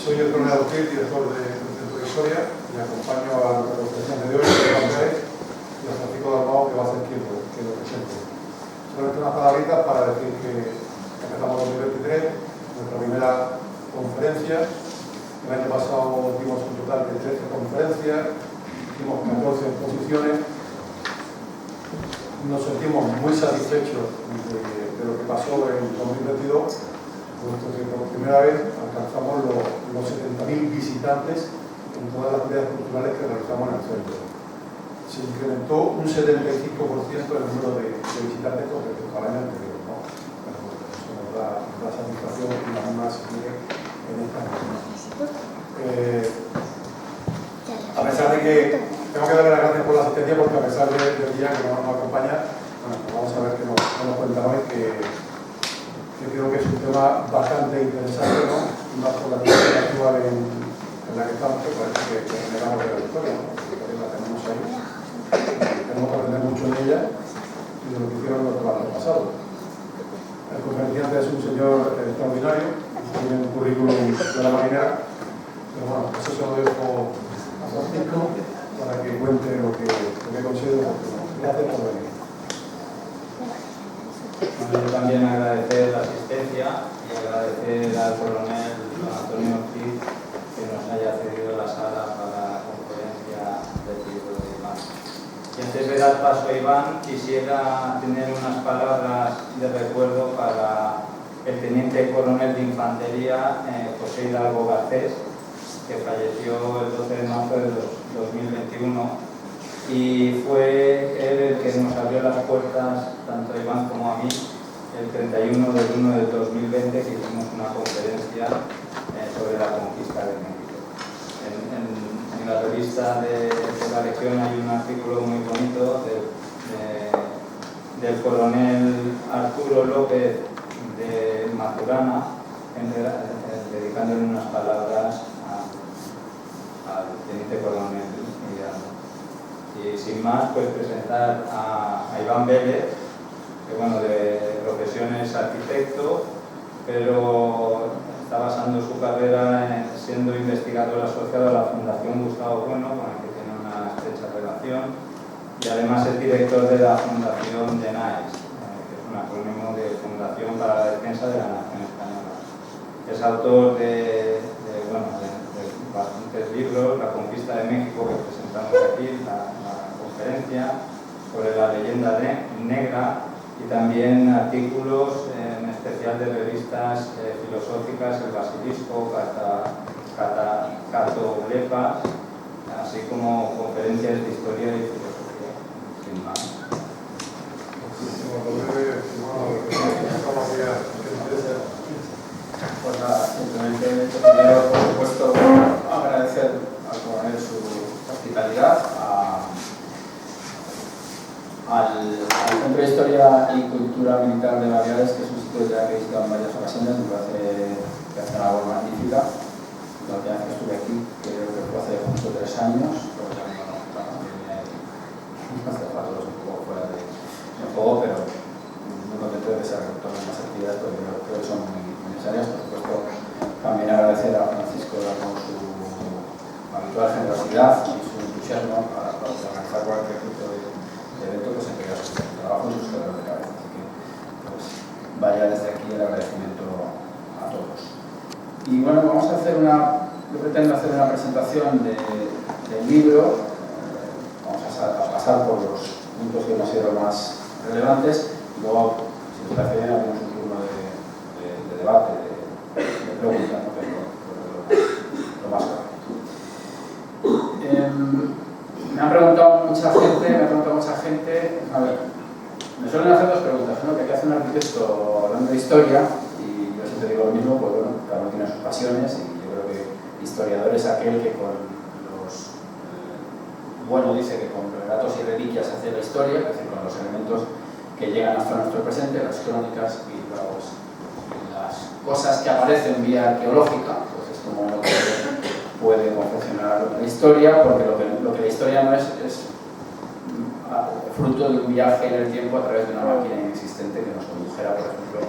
Soy el coronel Ortiz, director del Centro de Historia, y acompaño a la representación de hoy, Iván Pérez, y a Francisco Dalmau, que va a ser quien lo presente. Solamente unas palabritas para decir que empezamos 2023, nuestra primera conferencia. El año pasado dimos un total de 13 conferencias, hicimos 14 exposiciones. Nos sentimos muy satisfechos de lo que pasó en 2022. Puesto que por primera vez alcanzamos los 70.000 visitantes en todas las actividades culturales que realizamos en el centro. Se incrementó un 75% el número de visitantes con respecto al año anterior, ¿no? Bueno, eso nos da satisfacción y la misma se sigue en esta jornada. A pesar de que tengo que darle las gracias por la asistencia, porque a pesar del día que nos acompaña, bueno, pues vamos a ver qué nos cuenta hoy, que creo que es un tema bastante interesante, ¿no? Y más por la situación actual en la que estamos, que parece que generamos de la historia, ¿no? Porque la tenemos ahí. Tenemos que aprender mucho de ella y de lo que hicieron los antepasados. El conferenciante es un señor extraordinario, tiene un currículum de la marinera, pero bueno, eso se lo dejo a Francisco para que cuente lo que considero. Gracias por venir. Bueno, yo también agradecer la asistencia y agradecer al coronel Antonio Ortiz que nos haya cedido la sala para la conferencia del libro de Iván. Y antes de dar paso a Iván, quisiera tener unas palabras de recuerdo para el teniente coronel de infantería José Hidalgo Garcés, que falleció el 12 de marzo de 2021. Y fue él el que nos abrió las puertas, tanto a Iván como a mí, el 31 de 1 del 2020, que hicimos una conferencia sobre la conquista de México. En la revista de la Legión hay un artículo muy bonito del coronel Arturo López de Maturana, dedicándole unas palabras al teniente coronel. Y sin más, pues presentar a Iván Vélez, que bueno, de profesión es arquitecto, pero está basando su carrera siendo investigador asociado a la Fundación Gustavo Bueno, con la que tiene una estrecha relación, y además es director de la Fundación DENAES, que es un acrónimo de Fundación para la Defensa de la Nación Española. Es autor de bastantes libros, La Conquista de México, que presentamos aquí, la conferencia sobre la leyenda negra, y también artículos en especial de revistas filosóficas, El Basilisco, Catoblepas, así como conferencias de historia y filosofía. Sin más. Pues nada, simplemente primero, por supuesto, agradecer al coronel su hospitalidad, al Centro de Historia y Cultura Militar de Baleares, que es un sitio que he visitado en varias ocasiones, me parece que hace una labor magnífica. La última vez que estuve aquí, creo que fue hace justo 3 años, pero ya no, también hace rato un poco fuera de juego, pero muy contento de que se retomen las actividades, porque creo que son muy necesarias. Por supuesto, también agradecer a Francisco Dalmau su habitual generosidad y su entusiasmo para organizar cualquier tipo de evento que se entrega su trabajo y sus quebraderos de cabeza. Así que pues, vaya desde aquí el agradecimiento a todos. Y bueno, yo pretendo hacer una presentación del libro. Vamos a pasar por los puntos que considero más relevantes y luego, si os parece bien, haremos un turno de debate, de preguntas, ¿no? Que es lo más correcto. Me ha preguntado mucha gente, a ver, me suelen hacer 2 preguntas, ¿no? ¿Qué hace un arquitecto hablando de historia? Y yo siempre digo lo mismo, pues bueno, cada uno tiene sus pasiones, y yo creo que historiador es aquel que con los, dice que con relatos y reliquias hace la historia, es decir, con los elementos que llegan hasta nuestro presente, las crónicas y las cosas que aparecen vía arqueológica, pues es como lo que puede confeccionar la historia, porque lo que la historia no es fruto de un viaje en el tiempo a través de una máquina inexistente que nos condujera, por ejemplo,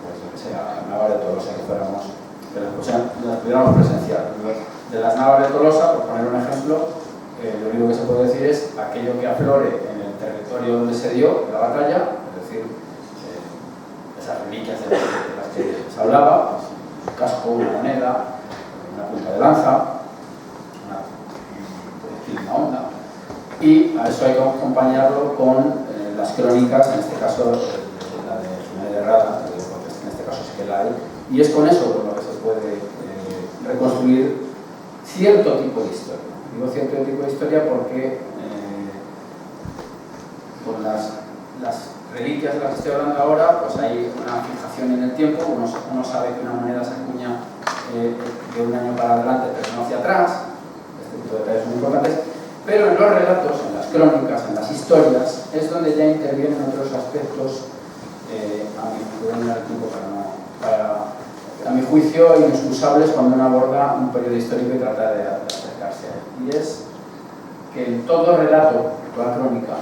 pues, yo que sé, a Navarra de todos los que fuéramos las pudiéramos presenciar. De las Navas de Tolosa, por poner un ejemplo, lo único que se puede decir es aquello que aflore en el territorio donde se dio la batalla, es decir, esas reliquias de las que se hablaba, pues, un casco, una moneda, una punta de lanza, una onda, y a eso hay que acompañarlo con las crónicas, en este caso la de Jiménez de Rada, en este caso sí que la hay, y es con eso con lo que se puede reconstruir cierto tipo de historia. Digo cierto tipo de historia porque con las reliquias de las que estoy hablando ahora, pues hay una fijación en el tiempo, uno sabe que una moneda se acuña de un año para adelante, pero no hacia atrás, este tipo de detalles son importantes, pero en los relatos, en las crónicas, en las historias, es donde ya intervienen otros aspectos, a mi juicio, inexcusables cuando uno aborda un periodo histórico y trata de acercarse a él. Y es que en todo relato, toda crónica,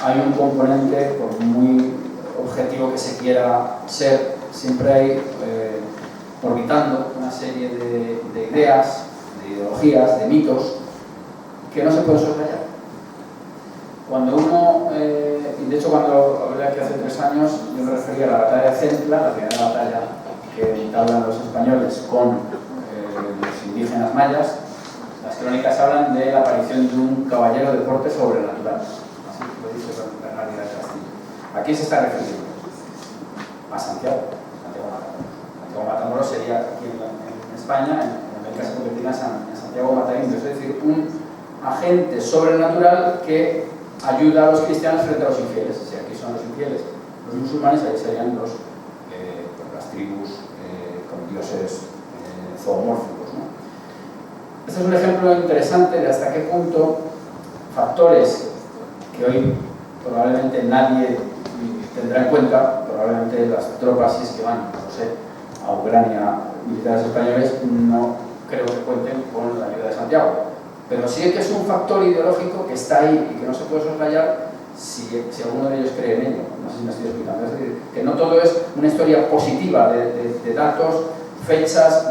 hay un componente, por muy objetivo que se quiera ser, siempre hay orbitando una serie de ideas, de ideologías, de mitos, que no se pueden soslayar. Cuando uno, y de hecho cuando hablé aquí hace 3 años, yo me refería a la batalla de Centla, la primera batalla que entablan los españoles con los indígenas mayas. Las crónicas hablan de la aparición de un caballero de porte sobrenatural, así lo dice Bernardo del Castillo. ¿A quién se está refiriendo? A Santiago Matamoros. Santiago Matamoros sería aquí en España, en América se convertirá en Santiago Matamoros, es decir, un agente sobrenatural que ayuda a los cristianos frente a los infieles. Si aquí son los infieles los musulmanes, ahí serían las tribus con dioses zoomórficos, ¿no? Este es un ejemplo interesante de hasta qué punto factores que hoy probablemente nadie tendrá en cuenta, probablemente las tropas, si es que van, no sé, a Ucrania, militares españoles, no creo que cuenten con la ayuda de Santiago. Pero sí que es un factor ideológico que está ahí y que no se puede soslayar si alguno de ellos cree en ello. No sé si me estoy explicando. Es decir, que no todo es una historia positiva de datos, fechas,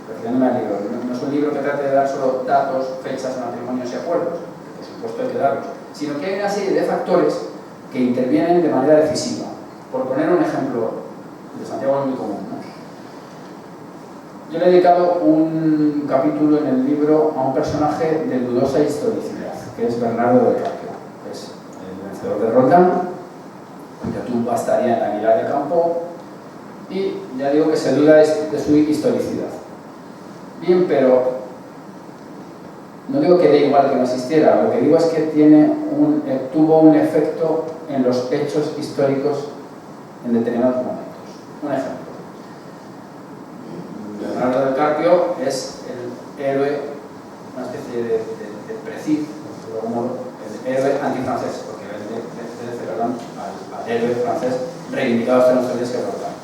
refiriéndome al libro. No es un libro que trate de dar solo datos, fechas, matrimonios y acuerdos, que por supuesto hay que darlos, sino que hay una serie de factores que intervienen de manera decisiva. Por poner un ejemplo, de Santiago es muy común, ¿no? Yo le he dedicado un capítulo en el libro a un personaje de dudosa historicidad, que es Bernardo del Carpio, que es el vencedor de Roldán, cuya tumba estaría en Aguilar de Campo, y ya digo que se duda de su historicidad. Bien, pero no digo que dé igual que no existiera, lo que digo es que tuvo un efecto en los hechos históricos en determinados momentos. Un ejemplo. Bernardo del Carpio es el héroe, una especie de Précide, de algún modo, el héroe antifrancés, porque vende al héroe francés reivindicado hasta nuestros días que Roldán.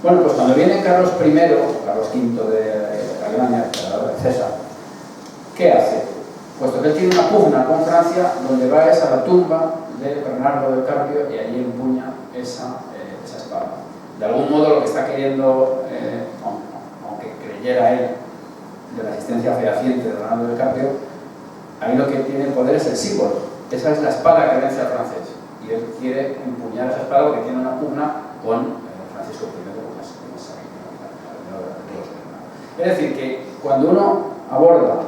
Bueno, pues cuando viene Carlos I, Carlos V de Alemania, de César, ¿qué hace? Puesto que él tiene una pugna con Francia, donde va es a la tumba de Bernardo del Carpio y allí empuña esa espada. De algún modo lo que está queriendo, aunque creyera él de la existencia fehaciente de Bernardo del Carpio, ahí lo que tiene poder es el símbolo. Esa es la espada que vence al francés. Y él quiere empuñar esa espada porque tiene una pugna con Francisco I, es decir, que cuando uno aborda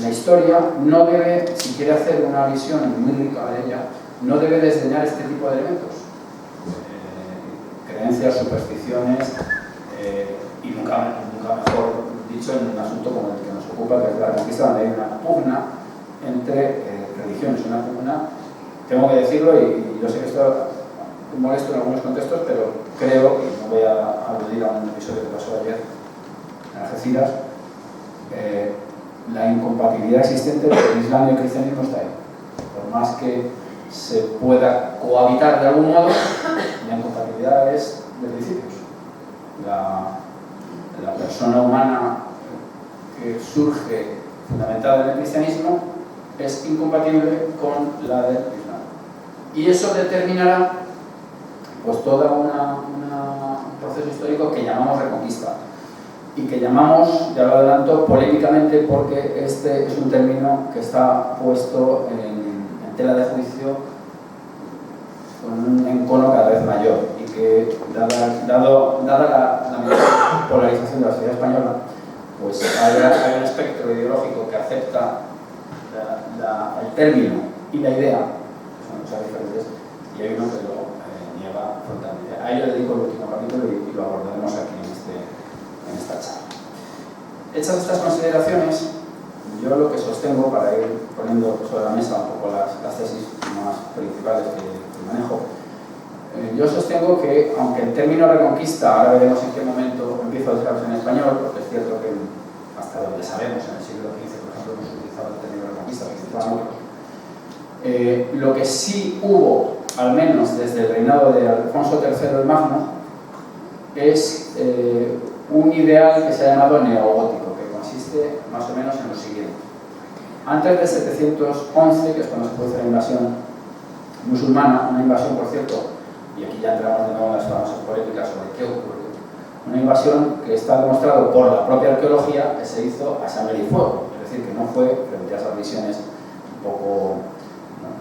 la historia, no debe, si quiere hacer una visión muy rica de ella, no debe desdeñar este tipo de elementos. Creencias, supersticiones y nunca mejor dicho en un asunto como el que nos ocupa, que es la conquista, donde hay una pugna entre religiones, una pugna, tengo que decirlo, y yo sé que esto es molesto en algunos contextos, pero creo, y no voy a aludir a un episodio que pasó ayer en Algeciras, la incompatibilidad existente entre el Islam y el cristianismo está ahí. Por más que se pueda cohabitar de algún modo, la incompatibilidad es de principios. La persona humana que surge fundamentada en el cristianismo es incompatible con la del Islam. Y eso determinará pues todo un proceso histórico que llamamos Reconquista y que llamamos, ya lo adelanto, polémicamente porque este es un término que está puesto en tela de juicio con un encono cada vez mayor y que, dada la polarización de la sociedad española, pues hay un espectro ideológico que acepta el término y la idea, que son cosas diferentes, y hay uno que lo niega frontalmente. A ello dedico el último capítulo y lo abordaremos aquí en esta charla. Hechas estas consideraciones, yo lo que sostengo, para ir poniendo sobre la mesa un poco las tesis más principales que manejo, yo sostengo que, aunque el término Reconquista, ahora veremos en qué momento empieza a usarse en español, porque es cierto que hasta donde sabemos, en el siglo XV, por ejemplo, hemos utilizado el término Reconquista, que utilizaban otros, lo que sí hubo, al menos desde el reinado de Alfonso III el Magno, es un ideal que se ha llamado neogótico, que consiste más o menos en lo siguiente. Antes de 711, que es cuando se produce la invasión musulmana, una invasión, por cierto, y aquí ya entramos de nuevo en las famosas polémicas sobre qué ocurrió, una invasión que está demostrado por la propia arqueología que se hizo a sangre y fuego, es decir, que no fue frente a esas visiones un poco,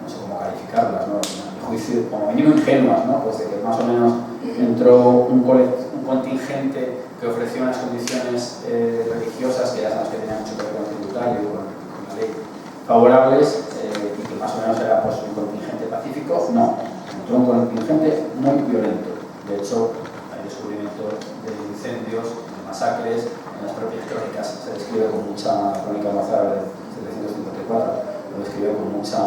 no sé cómo calificarlas, ¿no? En juicio, como mínimo ingenuas, ¿no? Pues de que más o menos entró un contingente que ofrecía unas condiciones religiosas que ya sabes que tenían mucho que ver con el tributario, con la ley, favorables, y que más o menos era pues, un contingente pacífico. No, entró un contingente muy violento. De hecho, hay descubrimientos de incendios, de masacres, en las propias crónicas se describe con mucha, la crónica mozárabe de 754, lo describe con mucha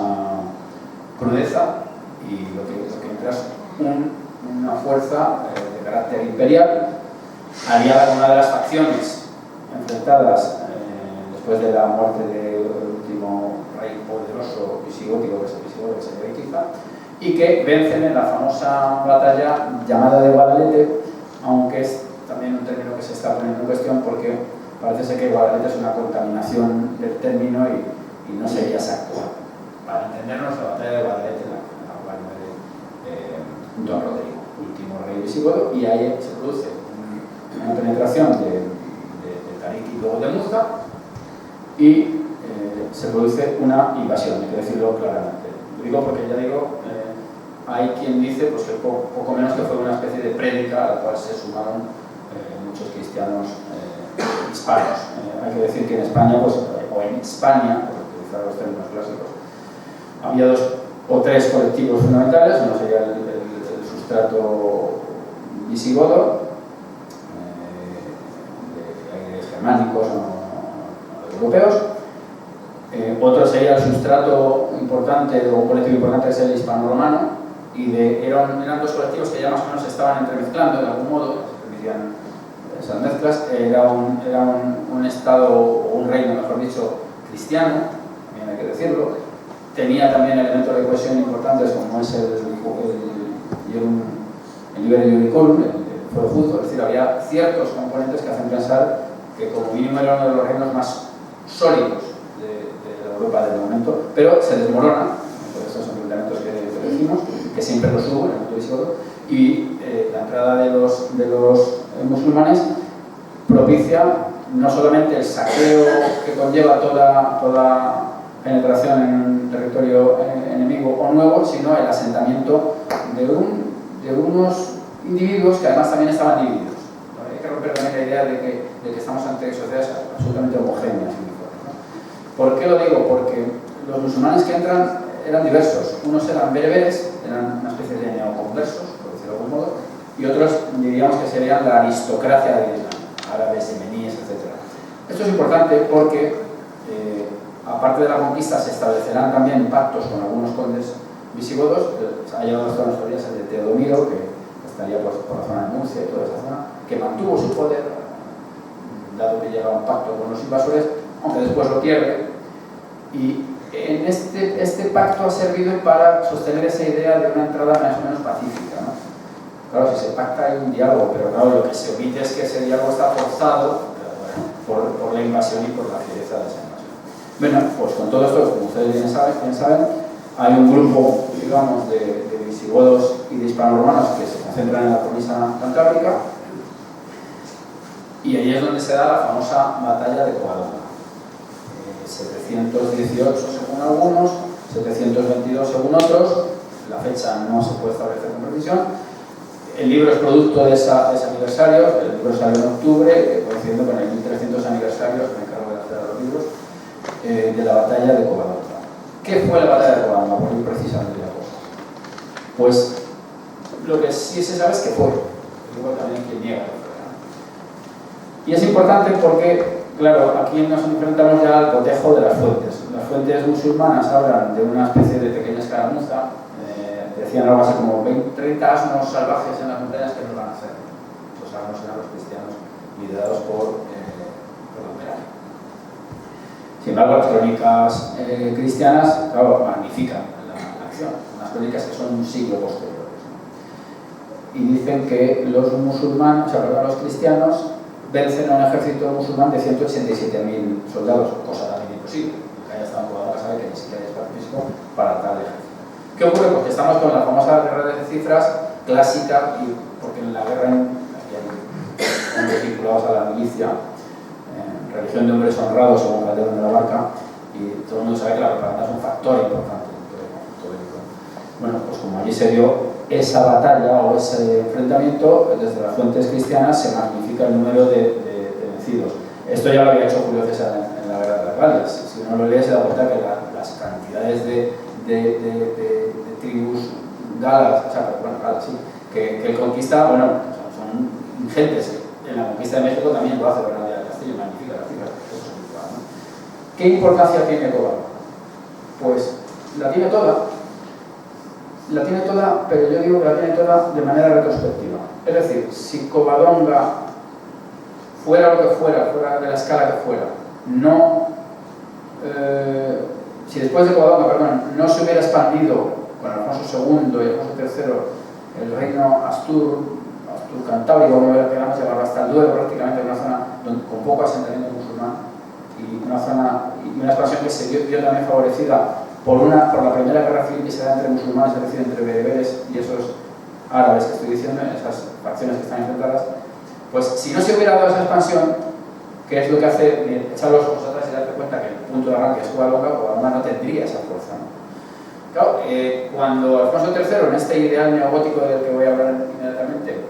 crudeza, y lo que entra es una fuerza de carácter imperial, aliada con una de las facciones enfrentadas después de la muerte del último rey poderoso visigótico, que es el visigodo, que sería Iquiza, y que vencen en la famosa batalla llamada de Guadalete, aunque es también un término que se está poniendo en cuestión porque parece ser que Guadalete es una contaminación del término y no sería exacto. Para entendernos, la batalla de Guadalete, la cual muere Don Rodrigo, último rey visigodo, y ahí se produce una penetración de Tarik y luego de Muza, y se produce una invasión, hay que decirlo claramente. Lo digo porque, ya digo, hay quien dice pues, que poco menos que fue una especie de prédica a la cual se sumaron muchos cristianos hispanos. Hay que decir que en España, pues, o en Hispania, por utilizar los términos clásicos, había dos o tres colectivos fundamentales. Uno sería el sustrato visigodo, de germánicos o europeos. Otro sería el sustrato importante o colectivo importante, que es el hispano-romano, y eran dos colectivos que ya más o menos se estaban entremezclando de algún modo, se permitían esas mezclas. Era un estado o un reino, mejor dicho, cristiano, también hay que decirlo. Tenía también elementos de cohesión importantes como es el Liberum Iudicorum, el fuero justo, es decir, había ciertos componentes que hacen pensar que como mínimo era uno de los reinos más sólidos de la Europa del momento, pero se desmorona, por estos enfrentamientos que decimos, que siempre los hubo en el mundo visigodo, y la entrada de los musulmanes propicia no solamente el saqueo que conlleva toda penetración en un territorio enemigo o nuevo, sino el asentamiento de unos individuos que además también estaban divididos. Hay que romper también la idea de que estamos ante sociedades absolutamente homogéneas. ¿Por qué lo digo? Porque los musulmanes que entran eran diversos. Unos eran bereberes, eran una especie de neoconversos, por decirlo de algún modo, y otros diríamos que serían la aristocracia del Islam, árabes, yemeníes, etc. Esto es importante porque aparte de la conquista se establecerán también pactos con algunos condes visigodos. Ha llegado hasta nuestros días el de Teodomiro, que estaría por la zona de Murcia y toda esa zona, que mantuvo su poder, dado que llega a un pacto con los invasores, aunque después lo pierde. Y en este pacto ha servido para sostener esa idea de una entrada más o menos pacífica, ¿no? Claro, si se pacta hay un diálogo, pero claro, lo que se omite es que ese diálogo está forzado por la invasión y por la fiereza de esa invasión. Bueno, pues con todo esto, como ustedes bien saben, hay un grupo, digamos, de visigodos y de hispano-romanos que se concentran en la cornisa cantábrica, Y ahí es donde se da la famosa batalla de Covadonga. 718 según algunos, 722 según otros, la fecha no se puede establecer con precisión. El libro es producto de ese aniversario, el libro salió en octubre, coincidiendo con el 1300 aniversario, que me encargo de hacer los libros, de la batalla de Covadonga. ¿Qué fue la batalla de Covadonga? Por ir precisamente la cosa. Pues lo que sí se sabe es que fue, igual también quien niega que fue, ¿no? Y es importante porque, claro, aquí nos enfrentamos ya al cotejo de las fuentes. Las fuentes musulmanas hablan de una especie de pequeña escaramuza, decían algo así como 30 asnos salvajes en las montañas que nos van a hacer. Los asnos eran los cristianos liderados por Lamberán. Sin embargo, las crónicas cristianas, claro, magnifican la acción. Unas crónicas que son un siglo posteriores, ¿no? Y dicen que los musulmanes, los cristianos, vencen a un ejército musulmán de 187.000 soldados, cosa también imposible. Que haya estado en Covadonga sabe que ni siquiera hay espacio físico para tal ejército. ¿Qué ocurre? Porque estamos con la famosa guerra de cifras clásica, y porque en la guerra hay vinculados a la milicia, religión de hombres honrados, según Calderón de la Barca, y todo el mundo sabe que la propaganda es un factor importante dentro del conflicto bélico. Bueno, pues como allí se dio esa batalla o ese enfrentamiento, desde las fuentes cristianas se magnifica el número de vencidos. Esto ya lo había hecho Julio César en la guerra de las Galias. Si uno lo lee se da cuenta que las cantidades de tribus galas, o sea, bueno, galas, sí, que él conquista, bueno, son ingentes. En la conquista de México también lo hace Bernardo de Castillo, magnifica las cifras. ¿No? ¿Qué importancia tiene Covadonga? Pues la tiene toda, pero yo digo que la tiene toda de manera retrospectiva. Es decir, si Covadonga fuera lo que fuera de la escala que fuera, si después de Covadonga, no se hubiera expandido con Alfonso II y Alfonso III el reino Astur-Cantábrico, como queramos llamarlo, hasta el Duero, prácticamente una zona con poco asentamiento musulmán y una expansión que se vio también favorecida por la primera guerra civil que se da entre musulmanes, es decir, entre bereberes y esos árabes que estoy diciendo, esas facciones que están enfrentadas, pues si no se hubiera dado esa expansión, que es lo que hace echar los ojos atrás y darte cuenta que el punto de arranque es Covadonga no tendría esa fuerza, ¿no? Claro, cuando Alfonso III, en este ideal neogótico del que voy a hablar inmediatamente,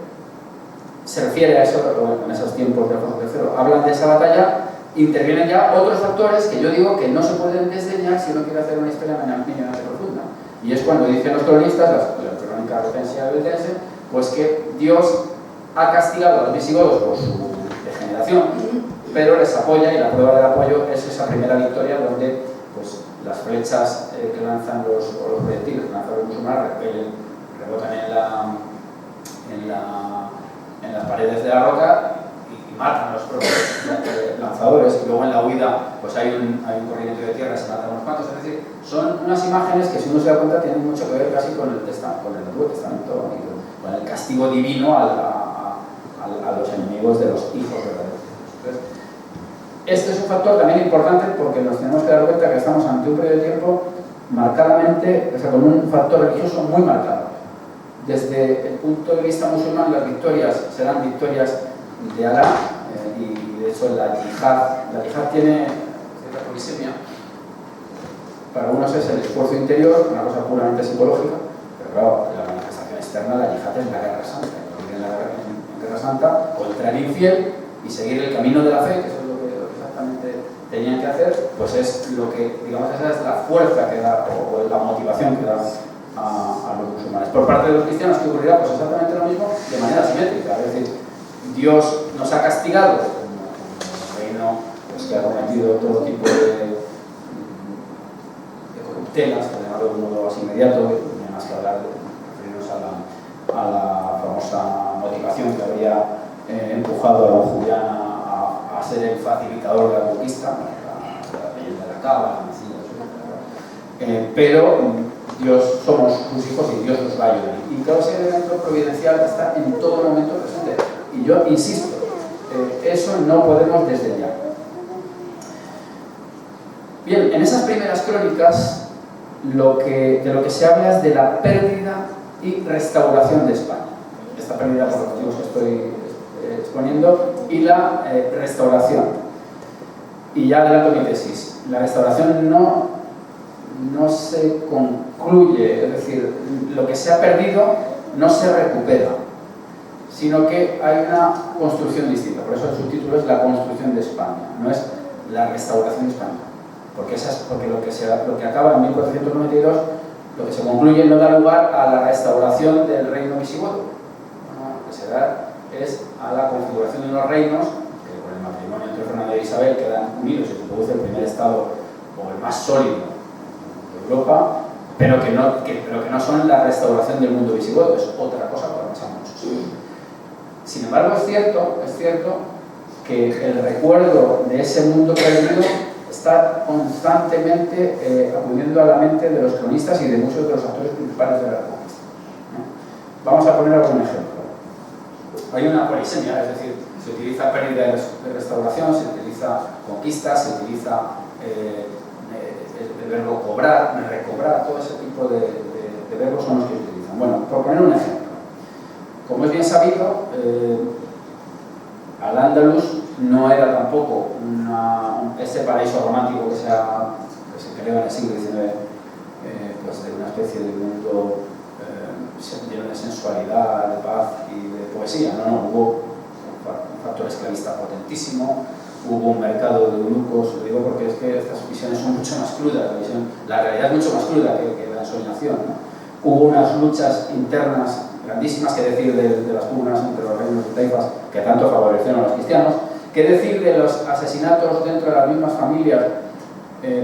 se refiere a eso, en esos tiempos de Alfonso III, hablan de esa batalla, intervienen ya otros factores que yo digo que no se pueden desdeñar si uno quiere hacer una historia mínimamente profunda. Y es cuando dicen los cronistas, la crónica retensia y beltense, pues que Dios ha castigado a los visigodos por su degeneración, pero les apoya, y la prueba del apoyo es esa primera victoria donde pues, las flechas que lanzan los proyectiles que lanzan los musulmanes rebotan en las paredes de la roca y matan a los propios lanzadores, y luego en la huida pues hay un corrimiento de tierra y se matan unos cuantos. Es decir, son unas imágenes que, si uno se da cuenta, tienen mucho que ver casi con el Antiguo Testamento y con el castigo divino a los enemigos de los hijos verdaderos. Entonces, este es un factor también importante porque nos tenemos que dar cuenta que estamos ante un periodo de tiempo marcadamente, o sea, con un factor religioso muy marcado. Desde el punto de vista musulmán, las victorias serán victorias de Alá, y de hecho la yihad tiene cierta polisemia. Para unos es el esfuerzo interior, una cosa puramente psicológica, pero claro, la manifestación externa de la yihad es la guerra santa. En la guerra santa, contra el infiel y seguir el camino de la fe, que eso es lo que exactamente tenían que hacer, pues es lo que, digamos, esa es la fuerza que da, o la motivación que da a los musulmanes. Por parte de los cristianos, ¿qué ocurrirá? Pues exactamente lo mismo, de manera simétrica. Es decir, Dios nos ha castigado como reino pues, que ha cometido todo tipo de corruptelas, por llamarlo de un modo más inmediato, y no más que hablar de referirnos a la famosa motivación que habría empujado a don Julián a ser el facilitador de la conquista, la leyenda de la Cábala, pero Dios, somos sus hijos y Dios nos va a ayudar. Y claro, ese elemento providencial está en todo momento presente. Y yo insisto, eso no podemos desdeñar. Bien, en esas primeras crónicas de lo que se habla es de la pérdida y restauración de España. Esta pérdida, por los motivos que estoy exponiendo, y la restauración. Y ya adelanto mi tesis. La restauración no se concluye, es decir, lo que se ha perdido no se recupera, sino que hay una construcción distinta. Por eso el subtítulo es La construcción de España, no es la restauración de España. Porque lo que acaba en 1492, lo que se concluye no da lugar a la restauración del reino visigodo. Lo que se da es a la configuración de unos reinos que con el matrimonio entre Fernando y Isabel quedan unidos y se produce el primer estado o el más sólido de Europa, pero que no son la restauración del mundo visigodo, es otra cosa para pasar muchos. Sin embargo, es cierto que el recuerdo de ese mundo perdido está constantemente acudiendo a la mente de los cronistas y de muchos de los actores principales de la conquista. Vamos a poner algún ejemplo. Hay una polisemia, es decir, se utiliza pérdida de restauración, se utiliza conquista, se utiliza el verbo cobrar, recobrar, todo ese tipo de verbos son los que utilizan. Bueno, por poner un ejemplo. Como es bien sabido, Al-Ándalus no era tampoco ese paraíso romántico que se creó en el siglo XIX, pues de una especie de mundo lleno de sensualidad, de paz y de poesía. No, hubo un factor esclavista potentísimo, hubo un mercado de eunucos, lo digo porque es que estas visiones son mucho más crudas, la realidad es mucho más cruda que la ensoñación, ¿no? Hubo unas luchas internas grandísimas, que decir de las pugnas entre los reinos de taifas que tanto favorecieron a los cristianos, que decir de los asesinatos dentro de las mismas familias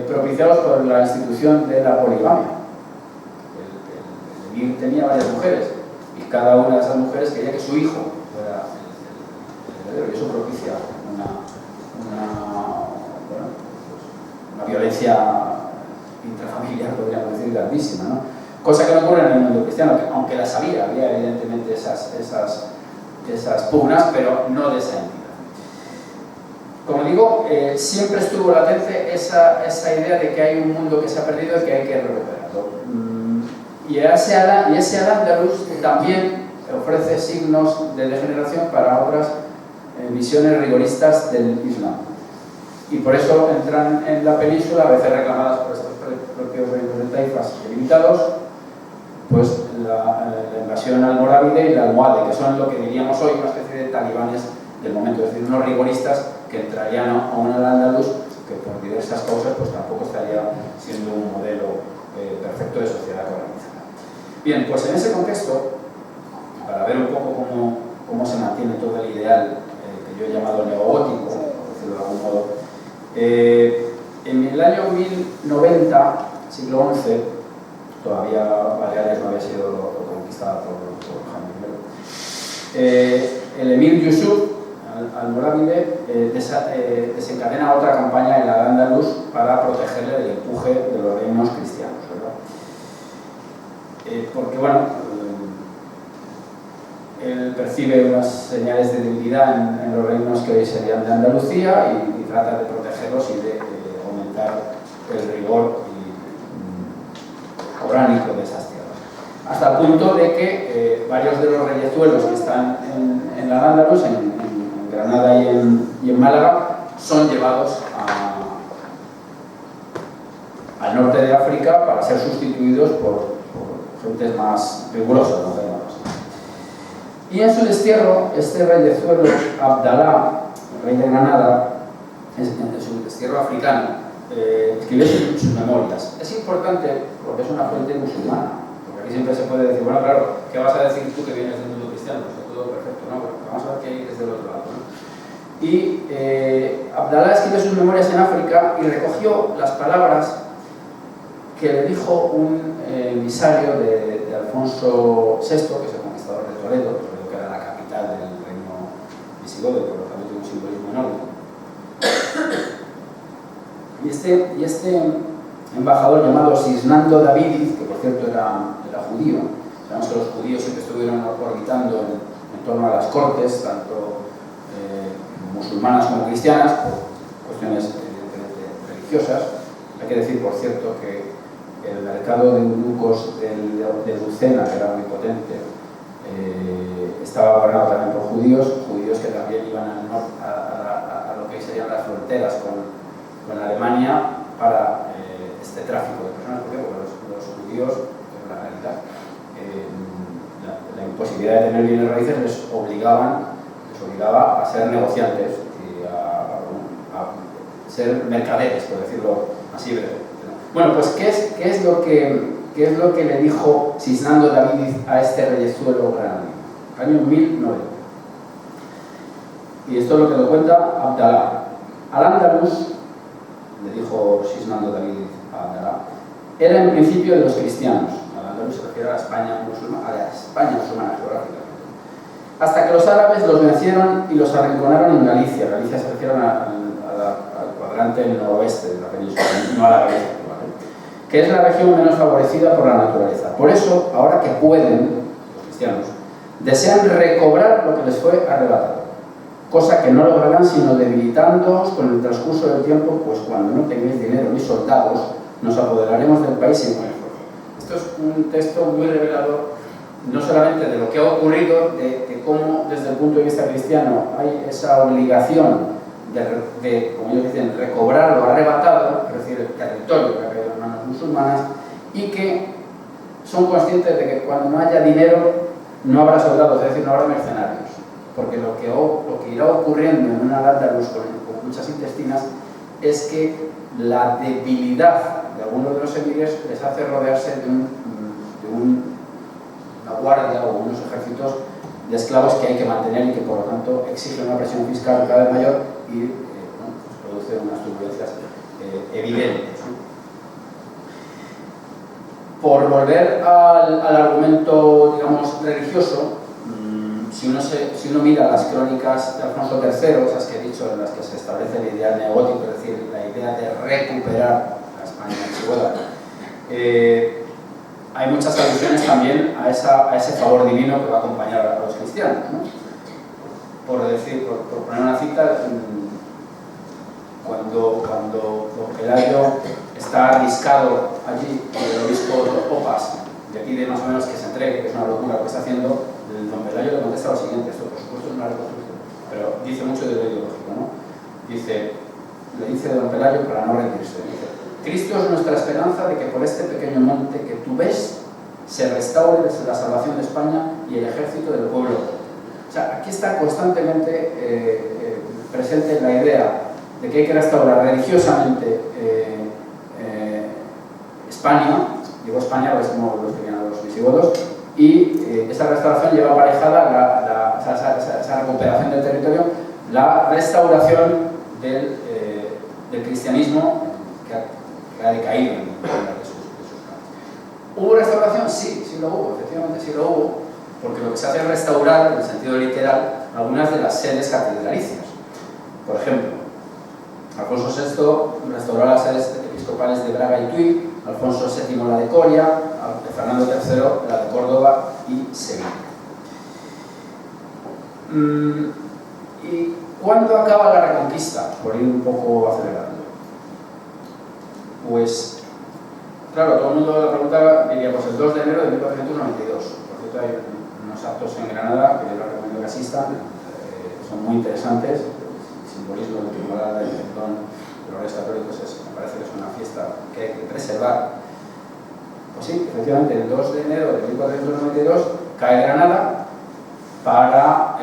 propiciados por la institución de la poligamia. El emir tenía varias mujeres y cada una de esas mujeres quería que su hijo fuera el heredero, y eso propicia una violencia intrafamiliar, podríamos decir, grandísima, ¿no? Cosa que no ocurre en el mundo cristiano, que aunque las había evidentemente esas pugnas, pero no de esa entidad. Como digo, siempre estuvo latente esa idea de que hay un mundo que se ha perdido y que hay que recuperarlo. Y ese Al-Ándalus también ofrece signos de degeneración para otras visiones rigoristas del Islam. Y por eso entran en la península, a veces reclamadas por estos propios reinos de taifas limitados, pues la invasión almorávide y la almohade, que son lo que diríamos hoy una especie de talibanes del momento, es decir, unos rigoristas que entrarían a un Al-Ándalus que por diversas causas pues tampoco estaría siendo un modelo perfecto de sociedad organizada. Bien, pues en ese contexto, para ver un poco cómo se mantiene todo el ideal que yo he llamado neogótico, por decirlo de algún modo, en el año 1090, siglo XI, todavía Baleares no había sido conquistada por Jaime I. El emir Yusuf almorávide desencadena otra campaña en la Al-Ándalus para protegerle del empuje de los reinos cristianos, ¿verdad? Porque, bueno, él percibe unas señales de debilidad en los reinos que hoy serían de Andalucía y trata de protegerlos y de aumentar el rigor oránico de esas tierras. Hasta el punto de que varios de los reyezuelos que están en la Al-Ándalus, en Granada y en Málaga, son llevados al norte de África para ser sustituidos por gentes más rigurosas, ¿no? Y en su destierro, este reyezuelo, Abdalá, el rey de Granada, en su destierro africano, escribió sus memorias. Es importante porque es una fuente musulmana, porque aquí siempre se puede decir, bueno, claro, ¿qué vas a decir tú que vienes del mundo cristiano? Pues todo perfecto, ¿no? Bueno, vamos a ver qué hay desde el otro lado, ¿no? Y Abdalá escribió sus memorias en África y recogió las palabras que le dijo un emisario de Alfonso VI, que es el conquistador de Toledo, que era la capital del reino visigodo y por lo tanto tiene un simbolismo enorme. Y este embajador llamado Sisnando Davidiz, que por cierto era judío, sabemos que los judíos siempre estuvieron orbitando en torno a las cortes, tanto musulmanas como cristianas, por cuestiones religiosas. Hay que decir, por cierto, que el mercado de eunucos de Lucena, que era muy potente, estaba gobernado también por judíos que también iban fronteras con Alemania para este tráfico de personas. ¿Por qué? Porque los judíos, en la realidad, la imposibilidad de tener bienes raíces les obligaba a ser negociantes y a ser mercaderes, por decirlo así breve. Bueno, pues ¿qué es lo que le dijo Sisnando David a este reyezuelo granadino? Año 1009. Y esto es lo que lo cuenta Abdalá. Al-Ándalus, le dijo Sisnando David a Abdalá, era en principio de los cristianos. Al-Ándalus se refiere a la España musulmana geográficamente. Hasta que los árabes los vencieron y los arrinconaron en Galicia. Galicia se refiere al cuadrante noroeste de la península, no a la Galicia, que es la región menos favorecida por la naturaleza. Por eso, ahora que pueden, los cristianos, desean recobrar lo que les fue arrebatado, cosa que no lograrán sino debilitándoos con el transcurso del tiempo, pues cuando no tengáis dinero ni soldados, nos apoderaremos del país sin buen esfuerzo. Esto es un texto muy revelador, no solamente de lo que ha ocurrido, de cómo desde el punto de vista cristiano hay esa obligación de, como ellos dicen, recobrar lo arrebatado, es decir, el territorio que ha caído en manos musulmanas, y que son conscientes de que cuando no haya dinero no habrá soldados, es decir, no habrá mercenarios, porque lo que irá ocurriendo en una Al-Ándalus con luchas intestinas es que la debilidad de algunos de los emires les hace rodearse de una guardia o unos ejércitos de esclavos que hay que mantener y que por lo tanto exigen una presión fiscal cada vez mayor y pues produce unas turbulencias evidentes. Por volver al argumento, digamos, religioso, si uno mira las crónicas de Alfonso III, esas que he dicho, en las que se establece el ideal neogótico, es decir, la idea de recuperar la España archivolada, hay muchas alusiones también a ese favor divino que va a acompañar a los cristianos, ¿no? Por poner una cita, cuando don Pelayo está arriscado allí por el obispo Opas, le pide más o menos que se entregue, que es una locura lo que está haciendo, don Pelayo le contesta lo siguiente: esto por supuesto es una reconstrucción, pero dice mucho de lo ideológico, ¿no? Le dice don Pelayo para no rendirse, dice: Cristo es nuestra esperanza de que por este pequeño monte que tú ves se restaure la salvación de España y el ejército del pueblo. O sea, aquí está constantemente presente la idea de que hay que restaurar religiosamente España, digo España, pues como los tenían los visigodos, y esa restauración lleva aparejada esa recuperación del territorio, la restauración del cristianismo que ha decaído en sus planes. ¿Hubo restauración? Sí lo hubo, efectivamente sí lo hubo, porque lo que se hace es restaurar, en el sentido literal, algunas de las sedes catedralicias. Por ejemplo, Alfonso VI restauró las sedes episcopales de Braga y Tui, Alfonso VII la de Coria, Fernando III la de Córdoba y Sevilla. ¿Y cuándo acaba la Reconquista? Por ir un poco acelerando. Pues, claro, todo el mundo la pregunta, diría, pues el 2 de enero de 1492. Por cierto, hay unos actos en Granada que yo les recomiendo que asistan, son muy interesantes. El simbolismo del Tribunal del Perdón de los Reyes Católicos me parece que es una fiesta que hay que preservar. Pues sí, efectivamente, el 2 de enero de 1492 cae Granada para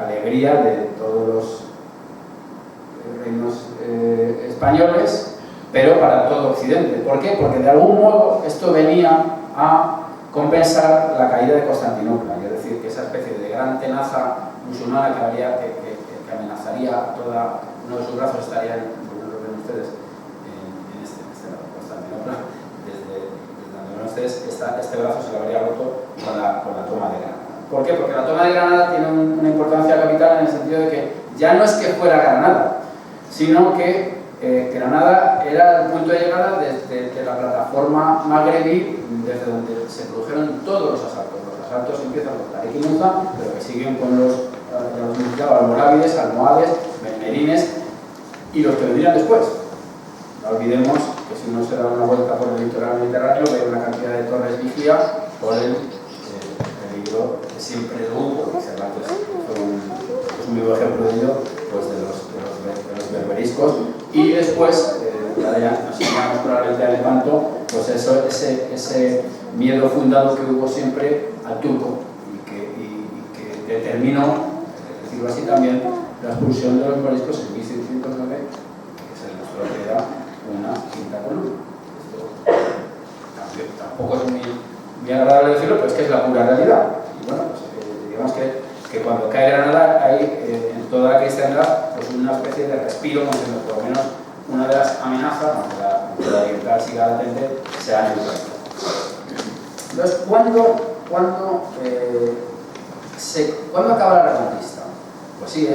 alegría de todos los reinos españoles, pero para todo Occidente. ¿Por qué? Porque de algún modo esto venía a compensar la caída de Constantinopla, es decir, que esa especie de gran tenaza musulmana que amenazaría a toda, uno de sus brazos estaría, como lo ven ustedes, en este lado, Constantinopla, desde donde ven ustedes, este brazo se lo habría roto con la toma de Granada. ¿Por qué? Porque la toma de Granada tiene una importancia capital en el sentido de que ya no es que fuera Granada, sino que Granada era el punto de llegada desde la plataforma magrebí, desde donde se produjeron todos los asaltos. Los asaltos empiezan con Tarik y Muza, pero que siguen con los almorávides, almohades, benmerines y los que vendrían después. No olvidemos que si uno se da una vuelta por el litoral mediterráneo ve una cantidad de torres vigía por el peligro que siempre lo hubo. Cervantes fue un vivo ejemplo de ello, pues de los berberiscos moriscos, y después, ya nos llamamos probablemente al Lepanto, pues eso, ese miedo fundado que hubo siempre al turco y que determinó, decirlo así también, la expulsión de los moriscos en 1609, que se demostró que era una quinta columna. Esto tampoco es muy agradable decirlo, pero es que es la pura realidad. Y bueno, pues, digamos que cuando cae Granada hay en toda la cristiandad pues una especie de respiro, donde por lo menos una de las amenazas, aunque la libertad siga latente, se ha neutralizado. Entonces, ¿cuándo acaba la Reconquista? Pues sí,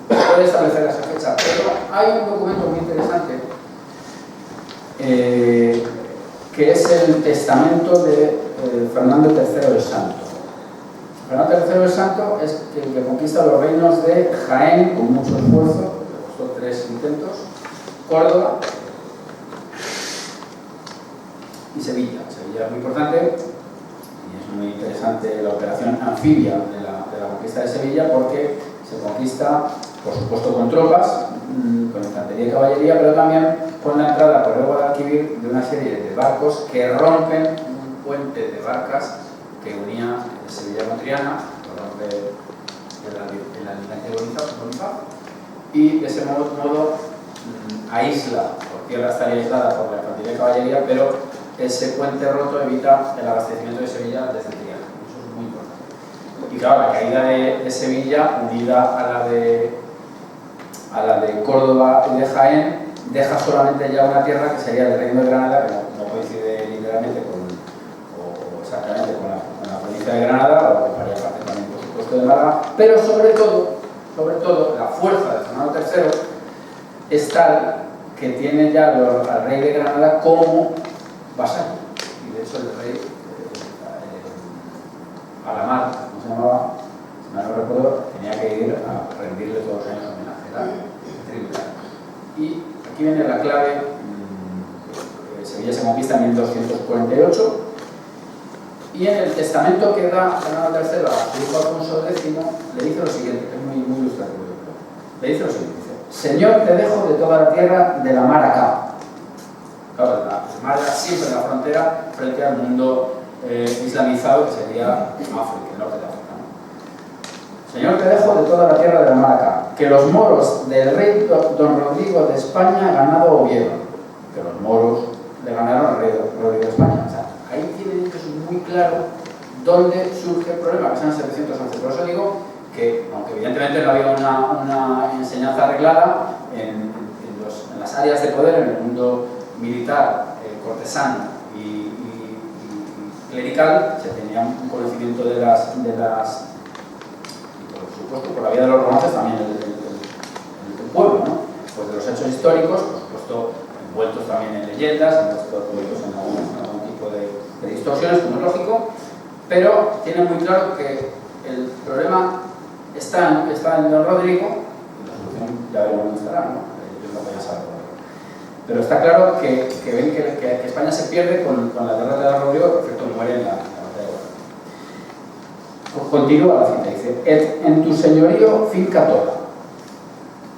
puede establecer esa fecha, pero hay un documento muy interesante que es el testamento de Fernando III el Santo. Fernando III el Santo es el que conquista los reinos de Jaén con mucho esfuerzo, le costó 3 intentos, Córdoba y Sevilla. Sevilla es muy importante y es muy interesante la operación anfibia de la conquista de Sevilla, porque se conquista, por supuesto, con tropas, con infantería y caballería, pero también con la entrada por el Guadalquivir de una serie de barcos que rompen un puente de barcas que unía Sevilla con Triana, lo rompe el almirante Bonifaz, y de ese modo aísla, por tierra estaría aislada por la infantería y caballería, pero ese puente roto evita el abastecimiento de Sevilla desde Triana. Eso es muy importante. Y claro, la caída de Sevilla, unida a la de Córdoba y de Jaén, deja solamente ya una tierra que sería el Reino de Granada, que no coincide literalmente o exactamente con la provincia de Granada, o que haría parte también, por supuesto, de Málaga, pero sobre todo, la fuerza de Fernando III es tal que tiene ya al rey de Granada como vasallo. Y de hecho el rey Alamar, ¿cómo se llamaba? Si mal no recuerdo, tenía que ir a rendirle todos los años homenaje, era tributario. Y aquí viene la clave. Sevilla se conquista en 1248 y en el testamento que da Fernando III a su hijo Alfonso X le dice lo siguiente, que es muy ilustrativo. Le dice lo siguiente: Señor, te dejo de toda la tierra de la mar acá. Claro, la mar era siempre la frontera frente al mundo islamizado, que sería África, el norte de África, ¿no? Señor, te dejo de toda la tierra de la mar acá, que los moros del rey don Rodrigo de España ganado Oviedo, que los moros le ganaron al rey Rodrigo de España. O sea, ahí tienen ellos muy claro dónde surge el problema, que es en el 711. Por eso digo que, aunque evidentemente no había una enseñanza arreglada en las áreas de poder, en el mundo militar, cortesano y clerical, se tenía un conocimiento de las y por supuesto por la vía de los romances también el pueblo, ¿no? Pues de los hechos históricos, por supuesto envueltos también en leyendas, envueltos en algún tipo de distorsiones, como es lógico, pero tiene muy claro que el problema está en don Rodrigo, y la solución ya veremos dónde estará, ¿no? Yo no voy a saber. Pero está claro que ven que España se pierde con la derrota de don Rodrigo, que por cierto muere en la batalla de Guadalquivir. Continúa la cita, dice: en tu señorío finca toda,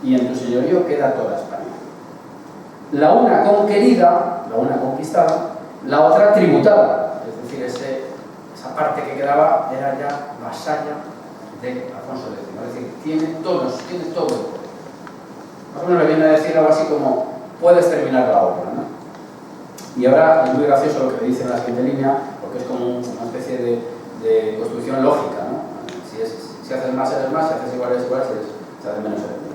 y en tu señorío queda toda España. La una conquerida, la una conquistada, la otra tributada. Es decir, esa parte que quedaba era ya vasalla de Alfonso X. Es decir, tiene todo el poder. Más o menos le viene a decir algo así como: puedes terminar la obra, ¿no? Y ahora es muy gracioso lo que dice en la siguiente línea, porque es como una especie de construcción lógica, ¿no? Si haces más, eres más; si haces igual, eres igual; si haces menos, eres menos.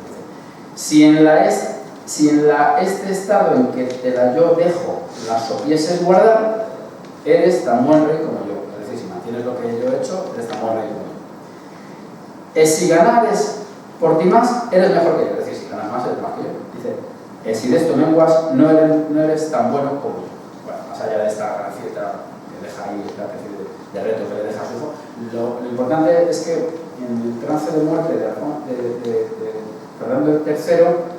Si en este estado en que te la yo dejo la supieses guardar, eres tan buen rey como yo. Es decir, si mantienes lo que yo he hecho, eres tan buen rey como yo. Si ganares por ti más, eres mejor que yo. Es decir, si ganas más, eres más que yo. Dice: si de esto menguas, no eres tan bueno como yo. Bueno, más allá de esta cita que deja ahí, esta especie de reto que le deja a su hijo, lo importante es que en el trance de muerte de Fernando III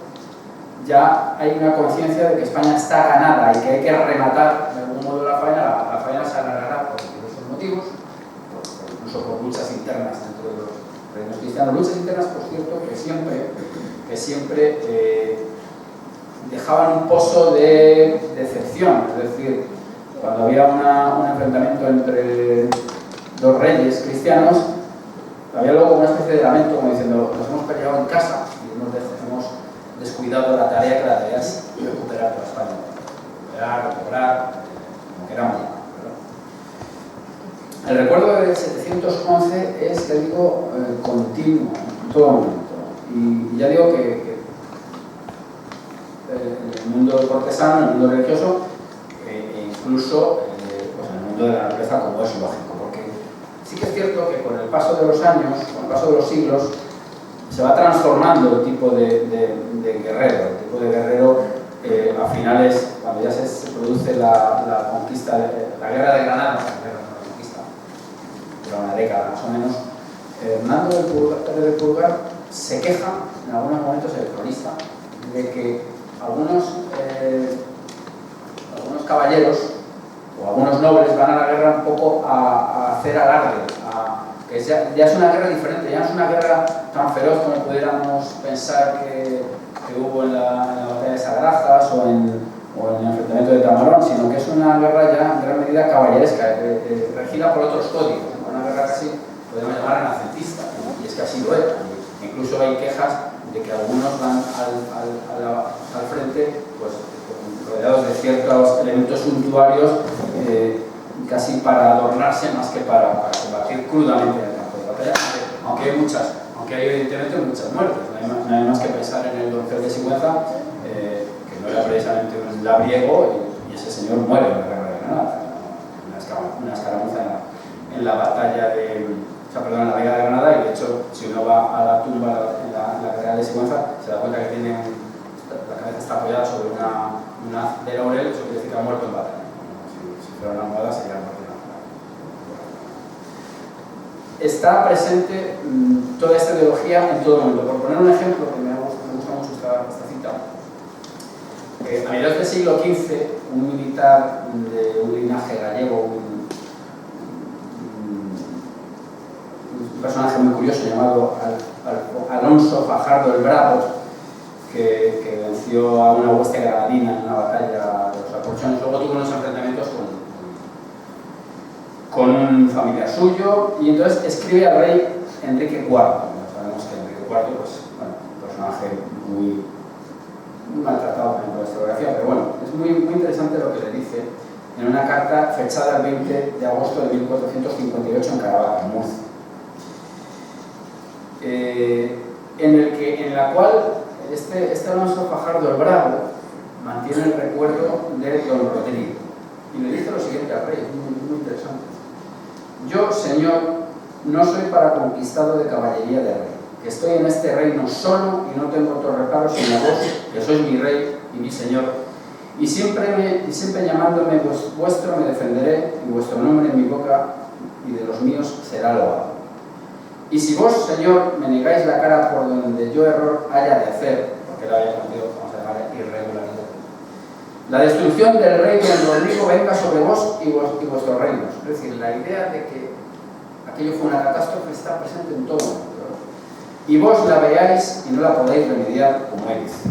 ya hay una conciencia de que España está ganada y que hay que rematar de algún modo la faena. La faena se alargará por diversos motivos, incluso por luchas internas dentro de los reinos cristianos. Luchas internas, por cierto, que siempre que siempre dejaban un pozo de decepción, es decir, cuando había un enfrentamiento entre dos reyes cristianos, había luego una especie de lamento como diciendo, nos hemos peleado en casa y hemos descuidado la tarea, que la tarea es recuperar toda España, recobrar, como queramos llamar. El recuerdo del 711 es, ya digo, continuo, en todo momento. Y ya digo que en el mundo cortesano, en el mundo religioso, e incluso pues en el mundo de la naturaleza, como es lógico. Porque sí que es cierto que con el paso de los años, con el paso de los siglos, se va transformando el tipo de guerrero. El tipo de guerrero, a finales, cuando ya se produce la conquista, la guerra de Granada, durante una década más o menos, Hernando de Pulgar se queja, en algunos momentos el cronista, de que algunos caballeros o algunos nobles van a la guerra un poco a hacer alarde, que ya es una guerra diferente, ya no es una guerra tan feroz como pudiéramos pensar que hubo en la batalla de Sagrajas o en el enfrentamiento de Tamarón, sino que es una guerra ya en gran medida caballeresca, regida por otros códigos, una guerra casi podemos llamar renacentista, y es que así lo es. Incluso hay quejas de que algunos van al frente pues, rodeados de ciertos elementos suntuarios casi para adornarse más que para combatir crudamente en el campo de batalla, aunque hay evidentemente muchas muertes. No hay más que pensar en el doncel de Sigüenza, que no era precisamente un labriego, y ese señor muere en la guerra de Granada, una escaramuza en la batalla en la Vega de Granada, y de hecho, si uno va a la tumba en la guerra de Sigüenza, se da cuenta que la cabeza está apoyada sobre una haz de laurel, eso quiere decir que ha muerto en batalla. Si fuera una moda, sería muerte natural. Está presente toda esta ideología en todo el mundo. Por poner un ejemplo, que me gusta mucho esta cita, a mediados del siglo XV, un militar de un linaje gallego, un personaje muy curioso llamado Alonso Fajardo el Bravo, que venció a una hueste granadina en una batalla de los Alcorchones. Luego tuvo unos enfrentamientos con un familiar suyo, y entonces escribe al rey Enrique IV. Sabemos que Enrique IV, pues, bueno, un personaje muy maltratado en la historiografía, pero bueno, es muy interesante lo que le dice en una carta fechada el 20 de agosto de 1458 en Caravaca, en Murcia. En la cual este Alonso Fajardo el Bravo mantiene el recuerdo de don Rodrigo y le dice lo siguiente al rey, muy interesante: yo, señor, no soy para conquistado de caballería de rey, que estoy en este reino solo y no tengo otro reparo sino vos, que sois mi rey y mi señor, y siempre llamándome vuestro me defenderé, y vuestro nombre en mi boca y de los míos será loado. Y si vos, señor, me negáis la cara por donde yo error haya de hacer, porque él había cometido, vamos a llamar, irregularidad, la destrucción del rey don Rodrigo venga sobre vos y vuestros reinos. Es decir, la idea de que aquello fue una catástrofe está presente en todo el mundo. Y vos la veáis y no la podéis remediar como él dice.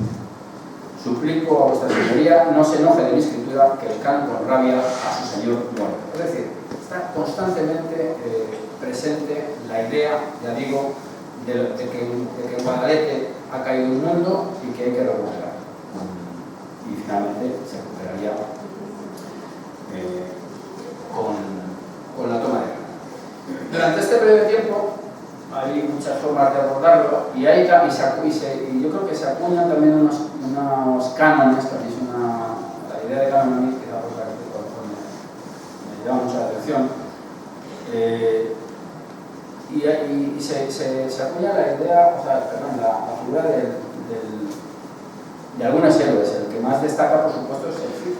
Suplico a vuestra señoría no se enoje de mi escritura, que el can con rabia a su señor muere. Es decir, está constantemente presente la idea, ya digo, de que en Guadalete ha caído un mundo y que hay que recuperar. Y finalmente se recuperaría con la toma de Granada. Durante este breve tiempo hay muchas formas de abordarlo, y yo creo que se acuñan también unos cánones, que es la idea de canon a mí, quizá por la que me llama mucho la atención. Y se acuña la idea, la figura de algunos héroes. El que más destaca, por supuesto, es el Cid.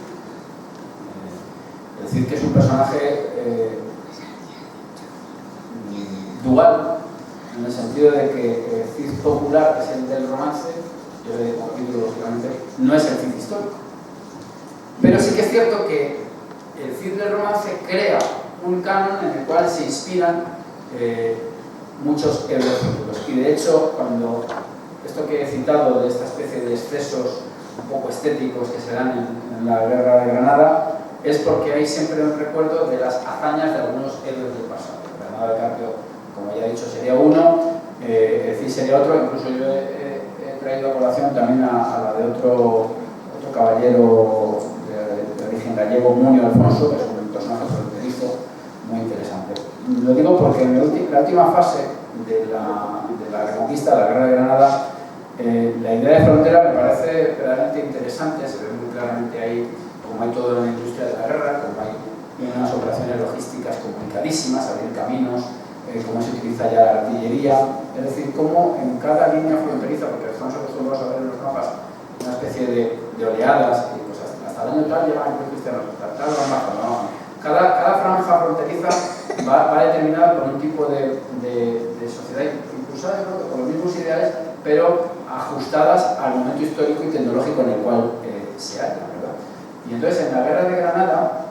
El Cid, que es un personaje dual, en el sentido de que el Cid popular, que es el del romance, yo le digo capítulo, lógicamente, no es el Cid histórico. Pero sí que es cierto que el Cid del romance crea un canon en el cual se inspiran muchos héroes futuros. Y de hecho, cuando esto que he citado de esta especie de excesos un poco estéticos que se dan en la Guerra de Granada, es porque hay siempre un recuerdo de las hazañas de algunos héroes del pasado. Bernardo de Carpio, como ya he dicho, sería uno, el Cid sería otro, incluso yo he traído a colación también a la de otro caballero de origen gallego, Munio Alfonso, que es un personaje fronterizo muy interesante. Lo digo porque en la última fase de la reconquista, de la Guerra de Granada, la idea de frontera me parece realmente interesante, se ve muy claramente ahí, como hay todo en la industria de la guerra, como hay unas operaciones logísticas complicadísimas, abrir caminos, cómo se utiliza ya la artillería, es decir, cómo en cada línea fronteriza, porque estamos acostumbrados a ver en los mapas una especie de oleadas, y pues hasta el año tal llegan los cristianos, hasta tal van bajo, no. Cada franja fronteriza va determinada por un tipo de sociedad impulsada, creo que con los mismos ideales, pero ajustadas al momento histórico y tecnológico en el cual se halla, ¿verdad? Y entonces en la Guerra de Granada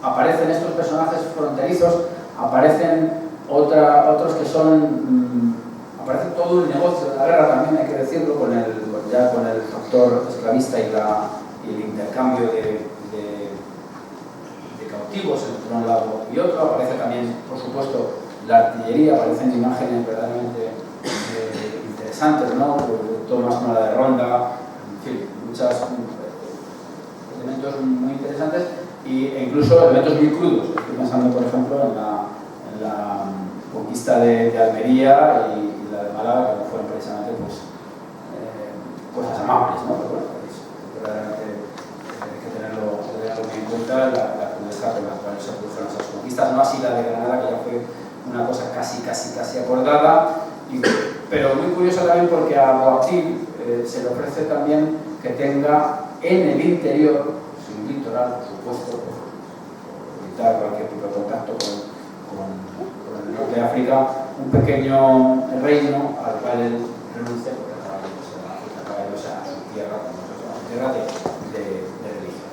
aparecen estos personajes fronterizos, aparecen otros que son... aparece todo el negocio de la guerra también, hay que decirlo, con el factor esclavista y el intercambio de cautivos entre un lado y otro. Aparece también, por supuesto, la artillería, aparecen imágenes verdaderamente interesantes, ¿no? Tomas como la de Ronda, en fin, muchos elementos muy interesantes e incluso elementos muy crudos. Estoy pensando, por ejemplo, en la conquista de Almería y la de Málaga, que no fueron precisamente cosas amables, ¿no? Pero bueno, verdaderamente hay que tenerlo muy en cuenta, la crudeza con la cual se produjeron esas conquistas, no así la de Granada, que ya fue una cosa casi acordada, pero muy curiosa también porque a Boabdil se le ofrece también que tenga en el interior, sin litoral, por supuesto, por evitar cualquier tipo de contacto con el norte de África, un pequeño reino al cual él renuncia, porque acaba de irse a su tierra, como nosotros llamamos tierra de religión.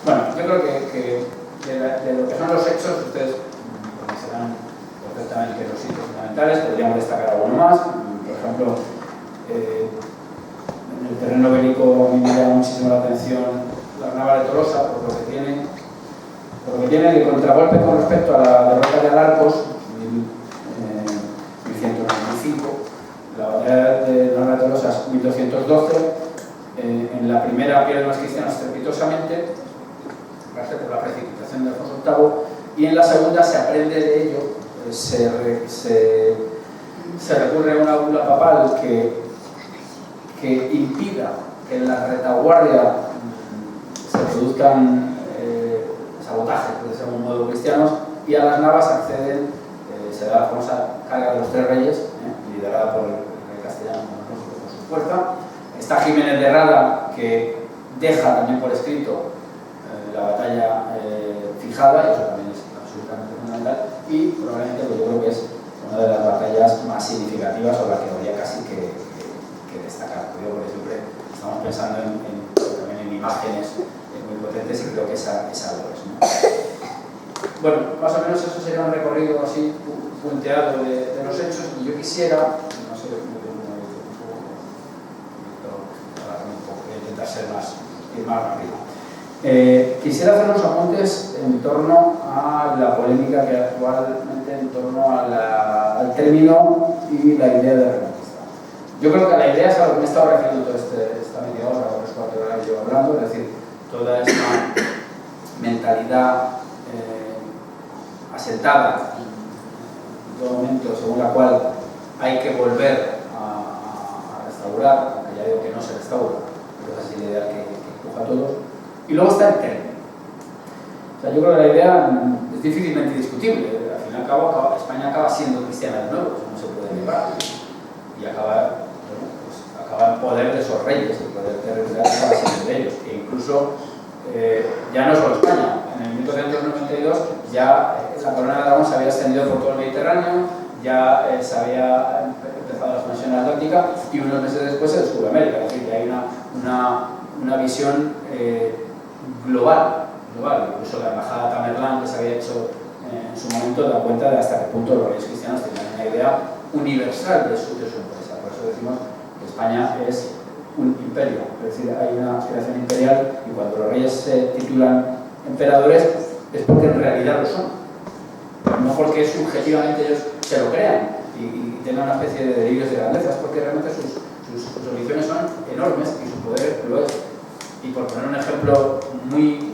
Bueno, yo creo que de lo que son los hechos, ustedes conocerán perfectamente los sitios fundamentales, podríamos destacar alguno más. Por ejemplo, en el terreno bélico a mí me llama muchísimo la atención la nava de Tolosa, por lo que tiene de contragolpe con respecto a la derrota de Alarcos, 1195, la batalla de la nava de Tolosa es 1212, en la primera pierden los cristianos estrepitosamente, gracias por la precipitación de Alfonso VIII, y en la segunda se aprende de ello, se recurre a una bula papal que impida que en la retaguardia se produzcan sabotajes, de algún modo, cristianos, y a las navas acceden, se da la famosa carga de los tres reyes, liderada por el rey castellano con su fuerza. Está Jiménez de Rada, que deja también por escrito la batalla fijada, y eso también es absolutamente fundamental, y probablemente yo creo que es una de las batallas más significativas o la que habría casi que destacar. Yo, porque siempre estamos pensando también en imágenes muy potentes y creo que esa lo es, ¿no? Bueno, más o menos eso sería un recorrido así punteado de los hechos, y yo quisiera, no sé, voy a intentar ser más rápido. Quisiera hacer unos apuntes en torno a la polémica que actualmente en torno al término y la idea de reconquista. Yo creo que la idea es a lo que me he estado refiriendo toda esta media hora o 3/4 horas que llevo hablando, es decir, toda esta mentalidad asentada en todo momento, según la cual hay que volver a restaurar, aunque ya digo que no se restaura, pero esa es la idea que empuja a todos. Y luego está el término. O sea, yo creo que la idea es difícilmente discutible. Al fin y al cabo, España acaba siendo cristiana de nuevo, eso no se puede negar. Y acaba en poder de esos reyes, el poder territorial acaba siendo de ellos. E incluso, ya no solo España, en el 1292 ya la corona de Aragón se había extendido por todo el Mediterráneo, ya se había empezado la expansión atlántica, y unos meses después se descubre América. Es decir, que hay una visión global. Incluso la embajada Tamerlán, que se había hecho en su momento, da cuenta de hasta qué punto los reyes cristianos tenían una idea universal de su empresa. Por eso decimos que España es un imperio, es decir, hay una aspiración imperial y cuando los reyes se titulan emperadores es porque en realidad lo son, no porque subjetivamente ellos se lo crean y tengan una especie de delirios de grandeza, es porque realmente sus ambiciones son enormes y su poder lo es. Y por poner un ejemplo muy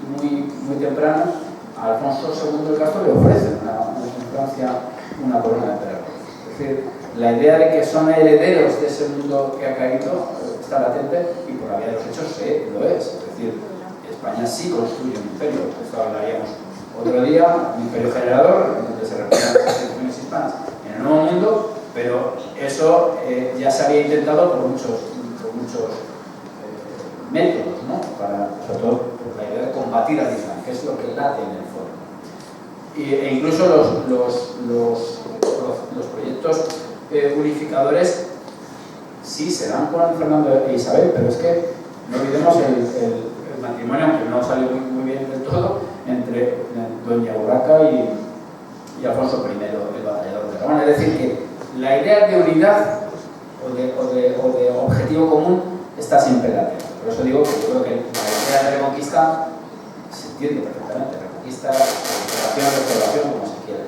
temprano, a Alfonso II el Casto le ofrecen en Francia una corona de emperador. Es decir, la idea de que son herederos de ese mundo que ha caído está latente y por la vía de los hechos lo es. Es decir, España sí construye un imperio. Esto hablaríamos otro día, un imperio generador, en donde se representan las instituciones hispanas en el Nuevo Mundo, pero eso ya se había intentado por muchos métodos, ¿no? Sobre todo por la idea de combatir al Islam, que es lo que late en el foro. E incluso los proyectos unificadores sí se dan con Fernando e Isabel, pero es que no olvidemos el matrimonio, aunque no salió muy bien del todo, entre doña Urraca y Alfonso I, el batallador de Aragón. Es decir, que la idea de unidad o de objetivo común está siempre latente. Por eso digo que yo creo que la idea de reconquista se entiende perfectamente. Reconquista, restauración, como se quiera.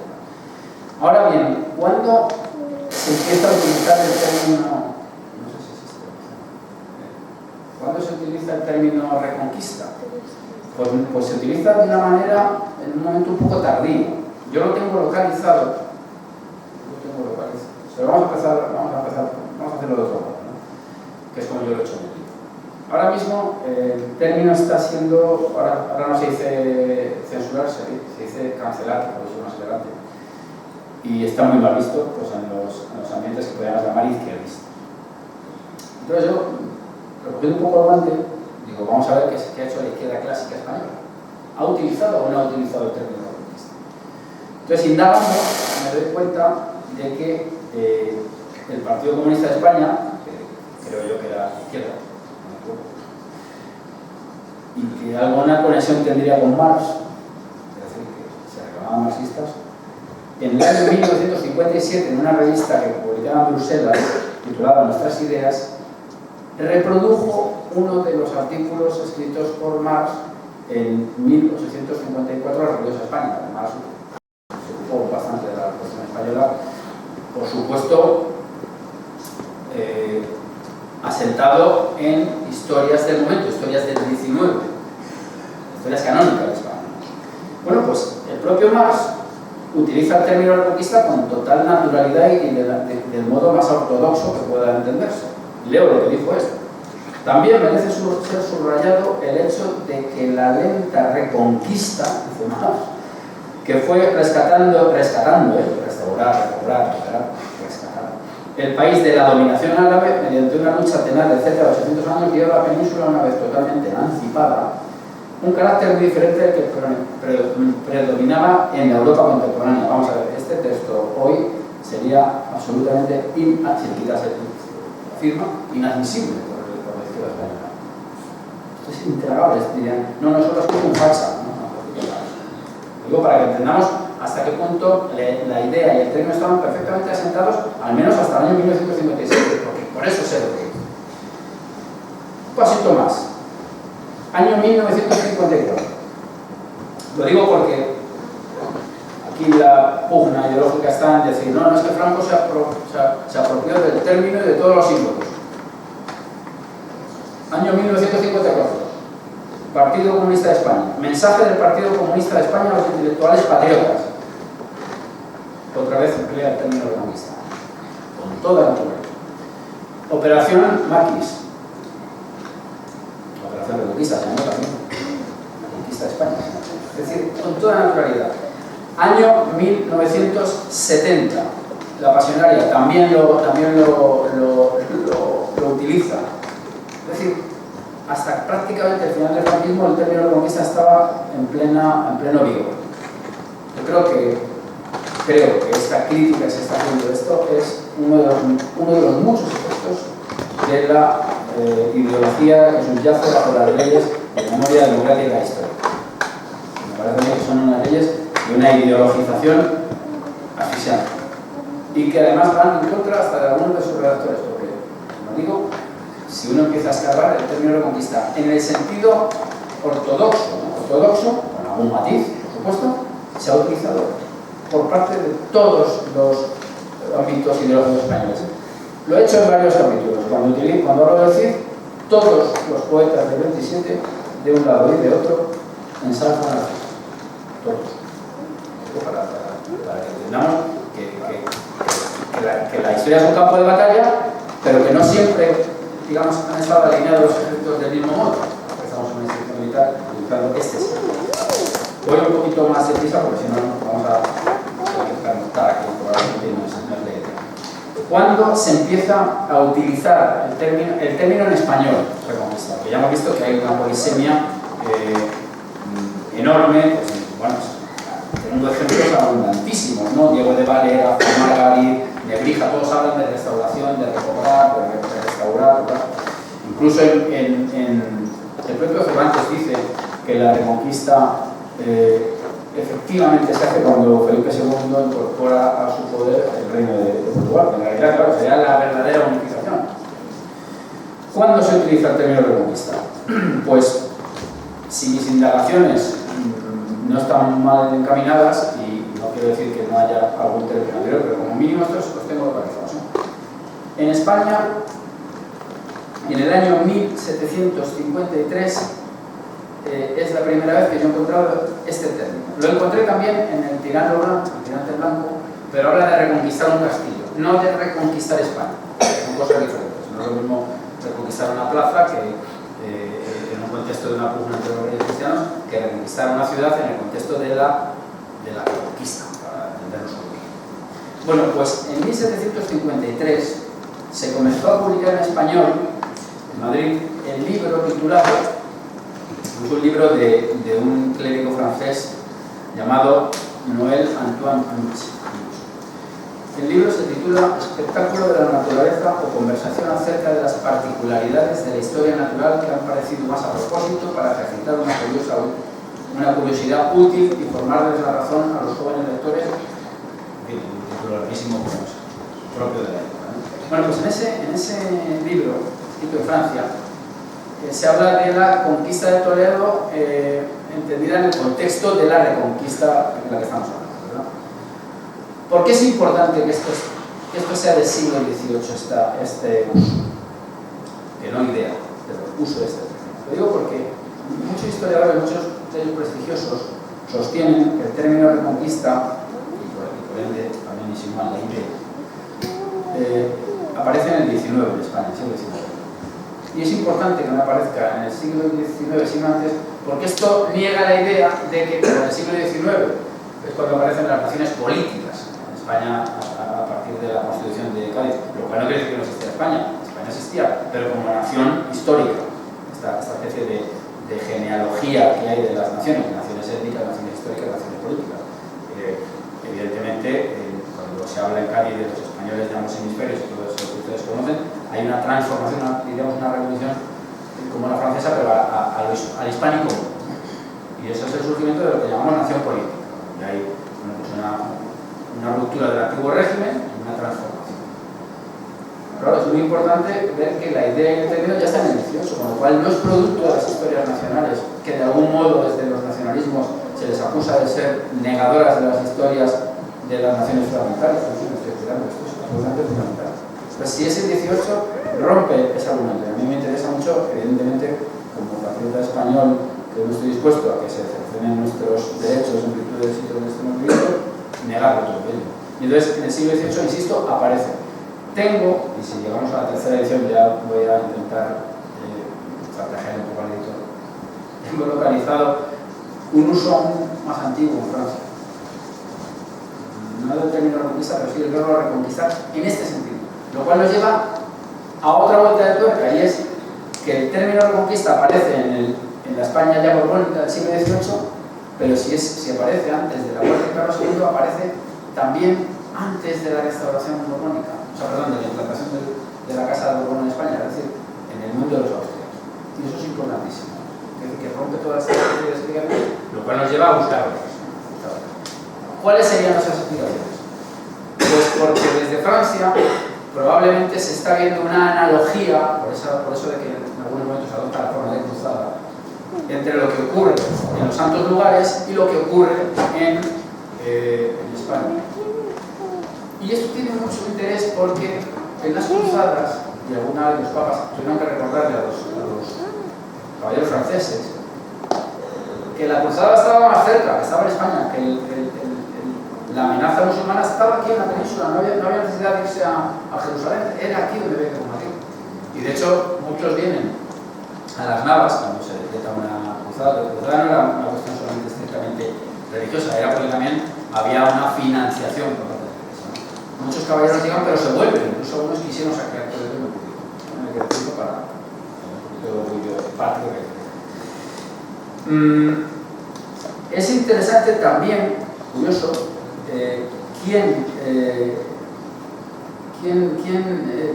Ahora bien, ¿cuándo se empieza a utilizar el término? No sé si existe. ¿Cuándo se utiliza el término reconquista? Pues se utiliza de una manera, en un momento un poco tardío. Yo lo tengo localizado. Pero vamos a hacerlo de otro modo, ¿no? Que es como yo lo he hecho en el libro. Ahora mismo el término está siendo, ahora no se dice censurar, se dice cancelar, por eso más adelante. Y está muy mal visto pues, en los ambientes que podríamos llamar izquierdistas. Entonces yo, recogiendo un poco el guante, digo, vamos a ver qué ha hecho la izquierda clásica española. ¿Ha utilizado o no ha utilizado el término reconquista? Entonces, indagando, me doy cuenta de que el Partido Comunista de España, que creo yo que era izquierda, y que alguna conexión tendría con Marx, es decir, que se reclamaban marxistas, en el año 1957, en una revista que publicaba en Bruselas, titulada Nuestras Ideas, reprodujo uno de los artículos escritos por Marx en 1854 al regreso a España. Marx se ocupó bastante de la Revolución Española, por supuesto, asentado en historias del momento, historias del 19, historias canónicas de España. Bueno, pues el propio Marx utiliza el término reconquista con total naturalidad y del modo más ortodoxo que pueda entenderse. Leo lo que dijo esto. También merece ser subrayado el hecho de que la lenta reconquista, dice Marx, que fue rescatar, el país de la dominación árabe mediante una lucha tenaz de cerca de 800 años dio a la península, una vez totalmente emancipada, un carácter muy diferente del que predominaba en la Europa contemporánea. Vamos a ver, este texto hoy sería absolutamente, si le quitas la firma, inadmisible por la izquierda española. Esto es intragable, dirían, no, nosotros somos falsa. Digo para que entendamos hasta qué punto la idea y el término estaban perfectamente asentados, al menos hasta el año 1957, porque por eso se lo digo. Un pasito más. Año 1954. Lo digo porque aquí la pugna ideológica está en decir, no, es que Franco se apropió del término y de todos los símbolos. Año 1954. Partido Comunista de España. Mensaje del Partido Comunista de España a los intelectuales patriotas. Otra vez emplea el término reconquista. Con toda naturalidad. Operación Maquis. Operación Reconquista, se llama también. La conquista de España. Es decir, con toda naturalidad. Año 1970. La pasionaria también lo utiliza. Es decir, hasta prácticamente el final del franquismo el término reconquista estaba en pleno vigor. Yo creo que esta crítica que se está haciendo de esto es uno de los muchos efectos de la ideología que subyace bajo las leyes de memoria democrática e histórica. Me parece a mí que son unas leyes de una ideologización asfixiante. y que además van en contra hasta de algunos de sus redactores, porque, como digo, si uno empieza a escarbar el término reconquista en el sentido ortodoxo, ¿no? Ortodoxo, con algún matiz, por supuesto, se ha utilizado por parte de todos los ámbitos ideológicos españoles. Lo he hecho en varios capítulos. Cuando hablo del Cid, todos los poetas del 27, de un lado y de otro, ensalzan al Cid. Todos. Para que entendamos que la historia es un campo de batalla, pero que no siempre, digamos, han estado alineados los ejércitos del mismo modo. Empezamos en una institución militar utilizando este sistema. Voy un poquito más deprisa porque si no vamos a estar aquí probablemente no es la idea. ¿Cuándo se empieza a utilizar el término en español reconquista? Porque ya hemos visto que hay una polisemia enorme, pues, bueno, tenemos ejemplos abundantísimos, ¿no? Diego de Valera, Margarit, Nebrija, todos hablan de restauración, de recobrar, de restaurar, ¿verdad? Incluso el propio Cervantes dice que la reconquista efectivamente se hace cuando Felipe II incorpora a su poder el reino de Portugal. En realidad, claro, sería la verdadera unificación. ¿Cuándo se utiliza el término reconquista? Pues, si mis indagaciones no están mal encaminadas, y no quiero decir que no haya algún término anterior, pero como mínimo estos los tengo localizados, ¿no? En España, en el año 1753, es la primera vez que yo he encontrado este término. Lo encontré también en el Tirano Blanco, el Tirante Blanco, pero habla de reconquistar un castillo, no de reconquistar España. Son cosas diferentes. No es lo mismo reconquistar una plaza que en un contexto de una pugna entre los reyes cristianos, que reconquistar una ciudad en el contexto de la conquista, para entendernos un poquito. Bueno, pues en 1753 se comenzó a publicar en español, en Madrid, el libro titulado, es un libro de un clérigo francés llamado Noël Antoine Anouilh. El libro se titula Espectáculo de la naturaleza o conversación acerca de las particularidades de la historia natural que han parecido más a propósito para ejercitar una curiosidad útil y formarles la razón a los jóvenes lectores. Un título larguísimo, propio de la época, ¿no? Bueno, pues en ese libro, escrito en Francia, se habla de la conquista de Toledo entendida en el contexto de la reconquista en la que estamos hablando, ¿verdad? ¿Por qué es importante que esto sea del siglo XVIII, este uso? Que no idea, pero uso de este término. Lo digo porque muchos historiadores, muchos de ellos prestigiosos, sostienen que el término reconquista, y por ende también y sin mal la idea, aparece en el XIX en España, en el siglo XIX. Y es importante que no aparezca en el siglo XIX, sino antes, porque esto niega la idea de que en el siglo XIX es cuando aparecen las naciones políticas en España a partir de la Constitución de Cádiz, lo cual no quiere decir que no existía España. España existía, pero como nación histórica, esta especie de genealogía que hay de las naciones étnicas, naciones históricas, naciones políticas. Evidentemente, cuando se habla en Cádiz de los españoles de ambos hemisferios, y todo eso que ustedes conocen, hay una transformación, digamos una revolución como la francesa, pero al hispánico. Y eso es el surgimiento de lo que llamamos nación política. Y hay pues una ruptura del antiguo régimen y una transformación. Claro, es muy importante ver que la idea y el término ya están en el 18, con lo cual no es producto de las historias nacionales, que de algún modo desde los nacionalismos se les acusa de ser negadoras de las historias de las naciones fragmentarias. Esto es absolutamente fundamental. Pues si ese 18 rompe ese argumento, a mí me interesa mucho, evidentemente, como patriota español, que no estoy dispuesto a que se cercenen nuestros derechos en virtud del sitio donde estemos viviendo, negarlo todo ello. Y entonces, en el siglo XVIII, insisto, aparece. Tengo, y si llegamos a la tercera edición ya voy a intentar estrategiar un poco al editor, tengo localizado un uso aún más antiguo en Francia. No del término reconquista, pero sí el verbo reconquistar en este sentido. Lo cual nos lleva a otra vuelta de tuerca, y es que el término reconquista aparece en la España ya borbónica del siglo XVIII, pero si aparece antes de la muerte de Carlos II, aparece también antes de la restauración borbónica, o sea, perdón, de la implantación de la Casa de Borbón en España, es decir, en el mundo de los austriacos. Y eso es importantísimo, es decir, que rompe todas las explicaciones, lo cual nos lleva a buscar otras. ¿Cuáles serían esas explicaciones? Pues porque desde probablemente se está viendo una analogía, por eso de que en algunos momentos se adopta la forma de cruzada, entre lo que ocurre en los santos lugares y lo que ocurre en España. Y esto tiene mucho interés porque en las cruzadas, y alguna vez los papas tuvieron que recordarle a los caballeros franceses que la cruzada estaba más cerca, que estaba en España, que la amenaza musulmana estaba aquí en la península, no había necesidad de irse a Jerusalén, era aquí donde había que combatir. Y de hecho, muchos vienen a las Navas cuando se decreta una cruzada. La cruzada no era una cuestión solamente estrictamente religiosa, era porque también había una financiación por parte de la Iglesia. Muchos caballeros llegan, pero se vuelven, incluso algunos quisieron sacar todo el mundo. No me quedo tiempo para un poquito de orgullo patrio. Es interesante también, curioso, quién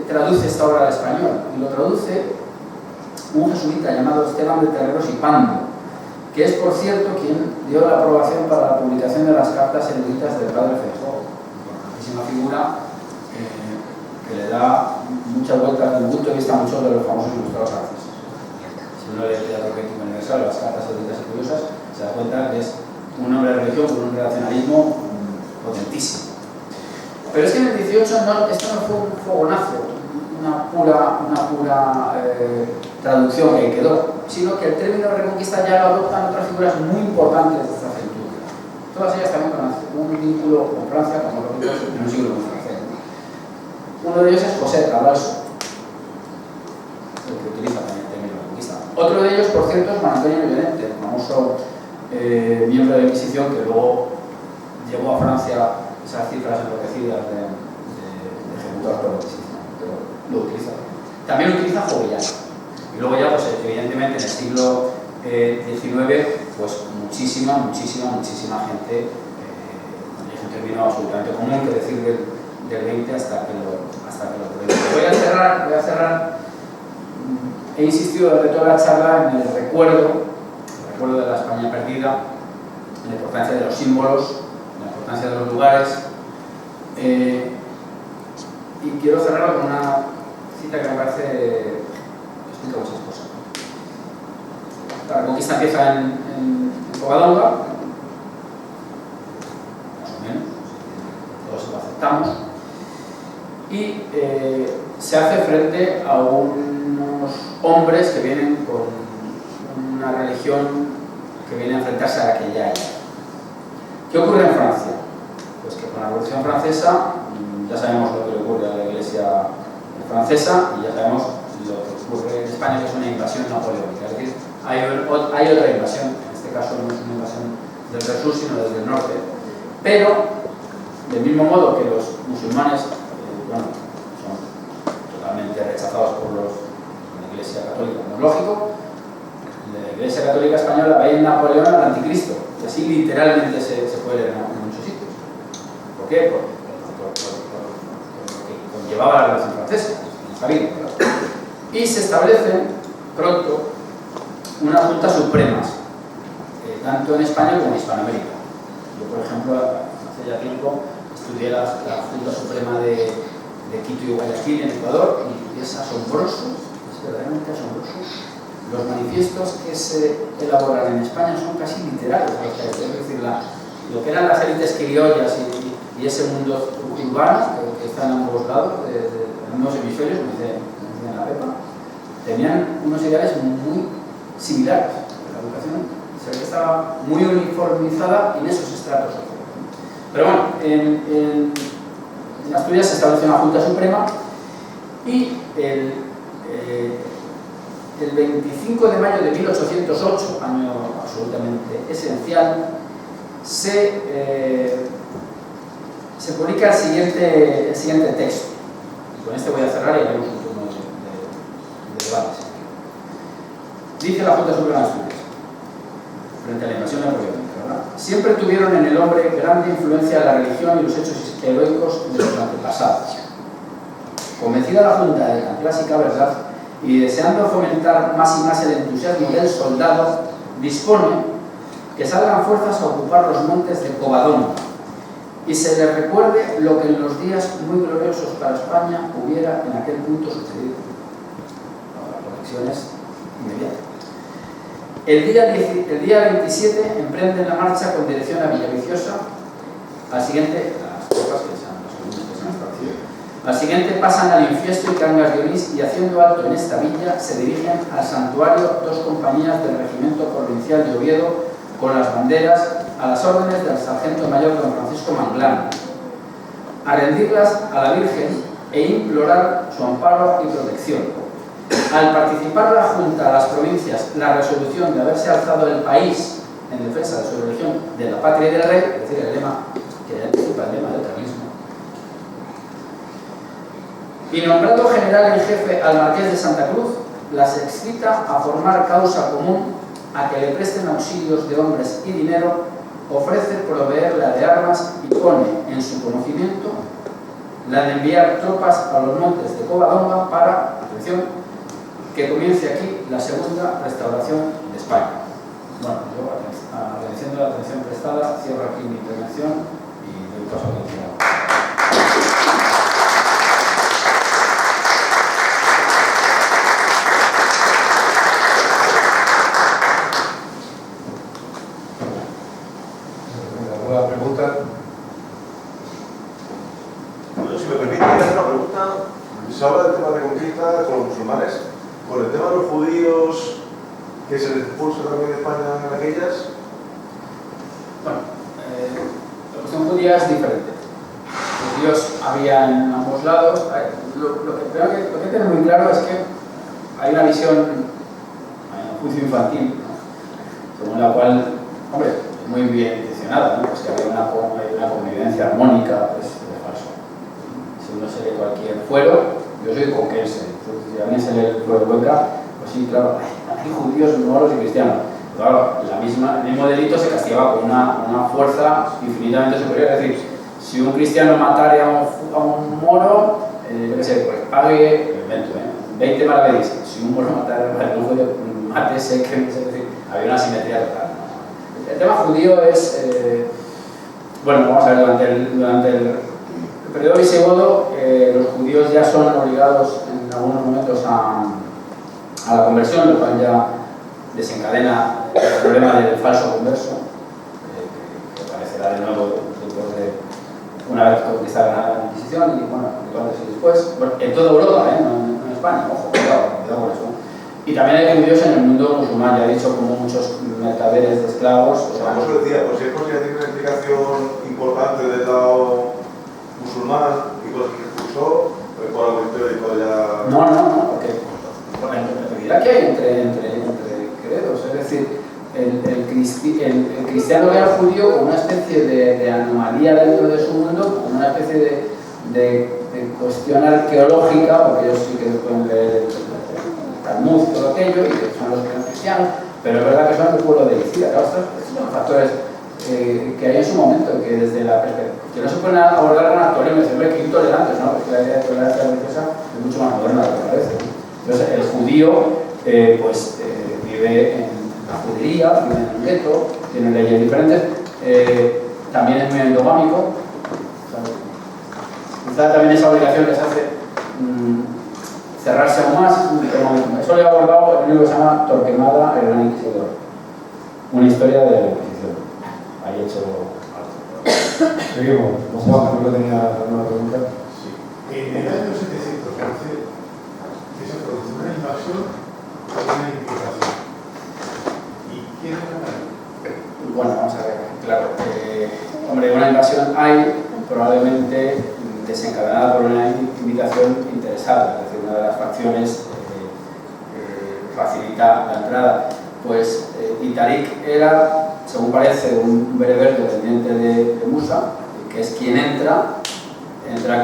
traduce esta obra al español. Y lo traduce un jesuita llamado Esteban de Terreros y Pando, que es, por cierto, quien dio la aprobación para la publicación de las cartas eruditas del padre Feijóo, una figura que le da muchas vueltas desde el punto de vista a muchos de los famosos ilustrados franceses. Si uno lee el Teatro Crítico Universal, las cartas eruditas y curiosas, se da cuenta que es un hombre de religión con un relacionalismo potentísimo. Pero es que en el 18 esto no fue un fogonazo, una pura traducción que quedó, sino que el término reconquista ya lo adoptan otras figuras muy importantes de esta centuria. Todas ellas también con un vínculo con Francia, como lo vimos en un siglo francés. Uno de ellos es José Cabalso, el que utiliza también el término reconquista. Otro de ellos, por cierto, es Juan Antonio Llorente, el famoso miembro de la Inquisición que luego llevó a Francia esas cifras enloquecidas de ejecutados por la Inquisición, pero lo utiliza. También lo utiliza Jovellanos. Y luego ya, pues evidentemente en el siglo XIX, pues muchísima gente, es un término absolutamente común que decir del 20 hasta que lo prohíbe. Voy a cerrar. He insistido durante toda la charla en el recuerdo de la España perdida, en la importancia de los símbolos, en la importancia de los lugares, y quiero cerrarlo con una cita que me parece que explica muchas cosas. La reconquista empieza en Covadonga, más o menos, todos lo aceptamos, y se hace frente a unos hombres que vienen con una religión que viene a enfrentarse a la que ya hay. ¿Qué ocurre en Francia? Pues que con la Revolución Francesa ya sabemos lo que le ocurre a la Iglesia francesa y ya sabemos lo que ocurre en España, que es una invasión napoleónica. Es decir, hay otra invasión, en este caso no es una invasión desde el sur, sino desde el norte. Pero, del mismo modo que los musulmanes son totalmente rechazados por la Iglesia Católica, como es lógico, la Iglesia Católica Española ve en Napoleón al anticristo, y así literalmente se puede leer en muchos sitios. ¿Por qué? Porque conllevaba la Revolución Francesa, no sabido, claro. Y se establecen pronto unas juntas supremas, tanto en España como en Hispanoamérica. Yo, por ejemplo, hace ya tiempo estudié la Junta Suprema de Quito y Guayaquil en Ecuador, y es asombroso, es verdaderamente asombroso. Los manifiestos que se elaboran en España son casi literales, es decir, lo que eran las élites criollas y ese mundo urbano que está en ambos lados, en ambos hemisferios, como dice en la Pepa, tenían unos ideales muy similares. La educación se ve que estaba muy uniformizada en esos estratos sociales. Pero bueno, en Asturias se estableció una Junta Suprema y el 25 de mayo de 1808, año absolutamente esencial, se publica el siguiente texto. Y con este voy a cerrar y haremos un turno de debates. Dice la Junta Suprema de Asturias, frente a la invasión napoleónica, ¿verdad? Siempre tuvieron en el hombre grande influencia la religión y los hechos heroicos de los antepasados. Convencida la Junta de la clásica verdad y deseando fomentar más y más el entusiasmo del soldado, dispone que salgan fuerzas a ocupar los montes de Covadonga y se le recuerde lo que en los días muy gloriosos para España hubiera en aquel punto sucedido. La conexión es inmediata. El día 27 emprenden la marcha con dirección a Villaviciosa. Al siguiente, las tropas que se han establecido. Al siguiente pasan al Infiesto y Cangas de Onís y, haciendo alto en esta villa, se dirigen al santuario dos compañías del Regimiento Provincial de Oviedo con las banderas a las órdenes del sargento mayor don Francisco Manglano, a rendirlas a la Virgen e implorar su amparo y protección. Al participar la Junta a las provincias la resolución de haberse alzado el país en defensa de su religión, de la patria y del rey, es decir, el lema que anticipa el lema del carlismo, y nombrando general en jefe al Marqués de Santa Cruz, las excita a formar causa común, a que le presten auxilios de hombres y dinero, ofrece proveerla de armas y pone en su conocimiento la de enviar tropas a los montes de Covadonga para, atención, que comience aquí la segunda restauración de España. Bueno, yo agradeciendo la atención prestada, cierro aquí mi intervención y doy paso a continuar. ¿Alguna pregunta? Bueno, si me permite hacer una pregunta, se habla del tema de conquista con los musulmanes, con el tema de los judíos que se les expulsa también de España en aquellas. Bueno, la cuestión judía es diferente. Los judíos había en ambos lados. Lo que hay que tener muy claro es que hay una visión, hay un juicio infantil, ¿no?, según la cual, hombre, muy bien intencionada, ¿no?, pues que había una convivencia armónica, pues es falso. Si uno se lee cualquier fuero, yo soy conquense, entonces si a alguien se lee el fuero de Cuenca, pues sí, claro, hay judíos, moros y cristianos. Claro, el mismo delito se castigaba con una fuerza infinitamente superior. Es decir, si un cristiano matara a un moro, yo qué sé, pues pague, 20 maravedís. Si un moro matara a un judío, mátese, que es decir, había una simetría total. El tema judío es, bueno, vamos a ver, durante el periodo visigodo, los judíos ya son obligados en algunos momentos a la conversión, lo cual ya desencadena el problema del falso converso, que aparecerá de nuevo después de una vez conquistada la Inquisición y bueno, después, bueno, en toda Europa, no en España, ojo, cuidado con eso. Y también hay judíos en el mundo musulmán, ya he dicho, como muchos mercaderes de esclavos. O sea, Como os decía, pues si es posible tiene una explicación importante del lado musulmán y cosas que expulsó, pues por algo histórico ya. No, porque en realidad que hay entre credos, es decir, el cristiano ve al judío como una especie de anomalía dentro de su mundo, como una especie de cuestión arqueológica, porque ellos sí que pueden leer el Talmud, todo aquello, y que son los que son cristianos, pero es verdad que son el pueblo de Icida. Claro, estos son factores que hay en su momento, que desde la perspectiva, que no se pueden abordar con actualismo, siempre que intolerantes, ¿no? Porque la idea de tolerancia religiosa es mucho más moderna de lo que parece, ¿no? Entonces, el judío, vive en la judería, vive en un gueto, tiene leyes diferentes, también es muy endogámico. Quizá también esa obligación les hace cerrarse aún más. Eso lo he abordado en un libro que se llama Torquemada, el Gran Inquisidor, una historia de la Inquisición. Ahí he hecho algo. Seguimos. Juan, creo que tenía alguna pregunta. Sí. En el año 711 se produjo una invasión o una infiltración. ¿Y quién era la? Bueno, vamos a ver, claro. Hombre, una invasión hay, probablemente desencadenada por una invitación interesada, es decir, una de las facciones facilita la entrada. Pues Itarik era, según parece, un bereber dependiente de Musa, que es quien entra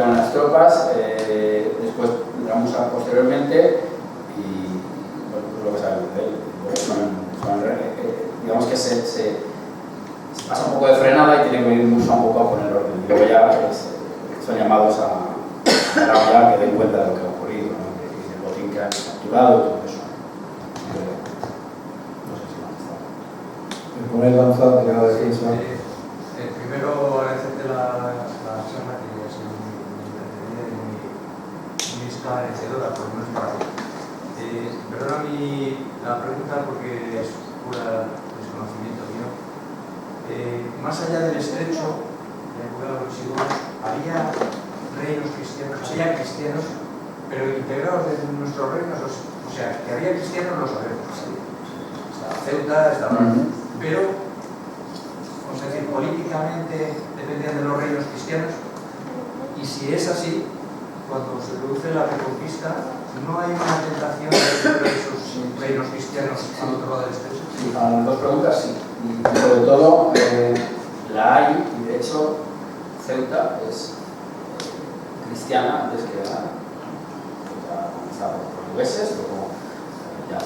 con las tropas, después entra Musa posteriormente y bueno, pues lo que sabemos de él. Digamos que se pasa un poco de frenada y tiene que ir Musa un poco a poner orden. Y luego ya son llamados a la hora que den cuenta de lo que ha ocurrido, ¿no? Y del botín que han capturado y todo eso. No sé si van a estar. El poner lanza de la defensa. Primero agradecerte la es enriquecedora, por lo menos para mí. Perdona la pregunta porque es pura desconocimiento mío. Más allá del estrecho, en la época de los visigodos, había reinos cristianos, había cristianos, pero integrados en nuestros reinos, o sea, que había cristianos lo sabemos. Estaba Ceuta, estaba... Pero, vamos a decir, políticamente dependían de los reinos cristianos, y si es así, cuando se produce la reconquista, ¿no hay una tentación de recuperar esos reinos cristianos al otro lado del estrecho? Sí, a las dos preguntas sí. Y sobre todo la hay, y de hecho Ceuta es cristiana antes que la conquistada por los portugueses, luego ya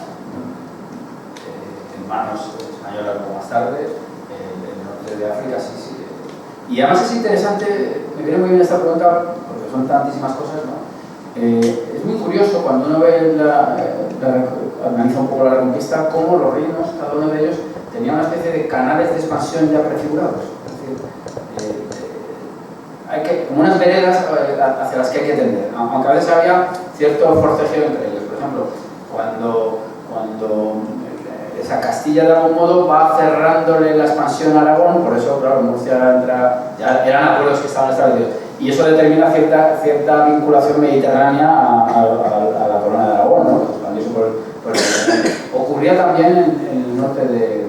en manos españolas luego más tarde, el norte de África sí. Y además es interesante, me viene muy bien esta pregunta porque son tantísimas cosas, ¿no? Es muy curioso cuando uno ve analiza un poco la Reconquista, cómo los reinos, cada uno de ellos, tenía una especie de canales de expansión ya prefigurados. Es decir, hay como unas veredas hacia las que hay que tender, aunque a veces había cierto forcejeo entre ellos. Por ejemplo, cuando esa Castilla de algún modo va cerrándole la expansión a Aragón, por eso, claro, Murcia entra, ya eran acuerdos que estaban establecidos, y eso determina cierta vinculación mediterránea a la corona de Aragón, ¿no? Expandirse por el ocurría también en el norte de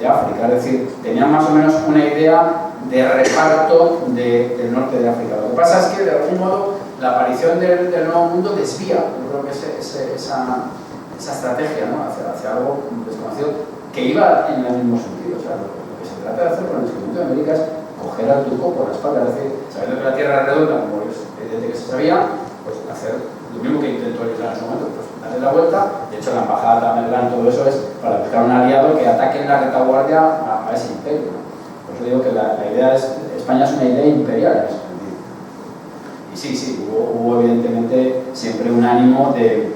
África, es decir, tenían más o menos una idea de reparto del norte de África. Lo que pasa es que, de algún modo, la aparición del Nuevo Mundo desvía, yo creo que esa estrategia, ¿no? hacia algo desconocido que iba en el mismo sentido. O sea, lo que se trata de hacer con el descubrimiento de América es coger al turco por la espalda, es decir, sabiendo que la Tierra es redonda, como es evidente que se sabía, pues hacer lo mismo que intentó el Islam en su momento, pues darle la vuelta. De hecho, la embajada de Melán, todo eso es para buscar un aliado que ataque en la retaguardia a ese imperio, ¿no? Por eso digo que la idea es, España es una idea imperial en ese sentido. Y sí, hubo evidentemente siempre un ánimo de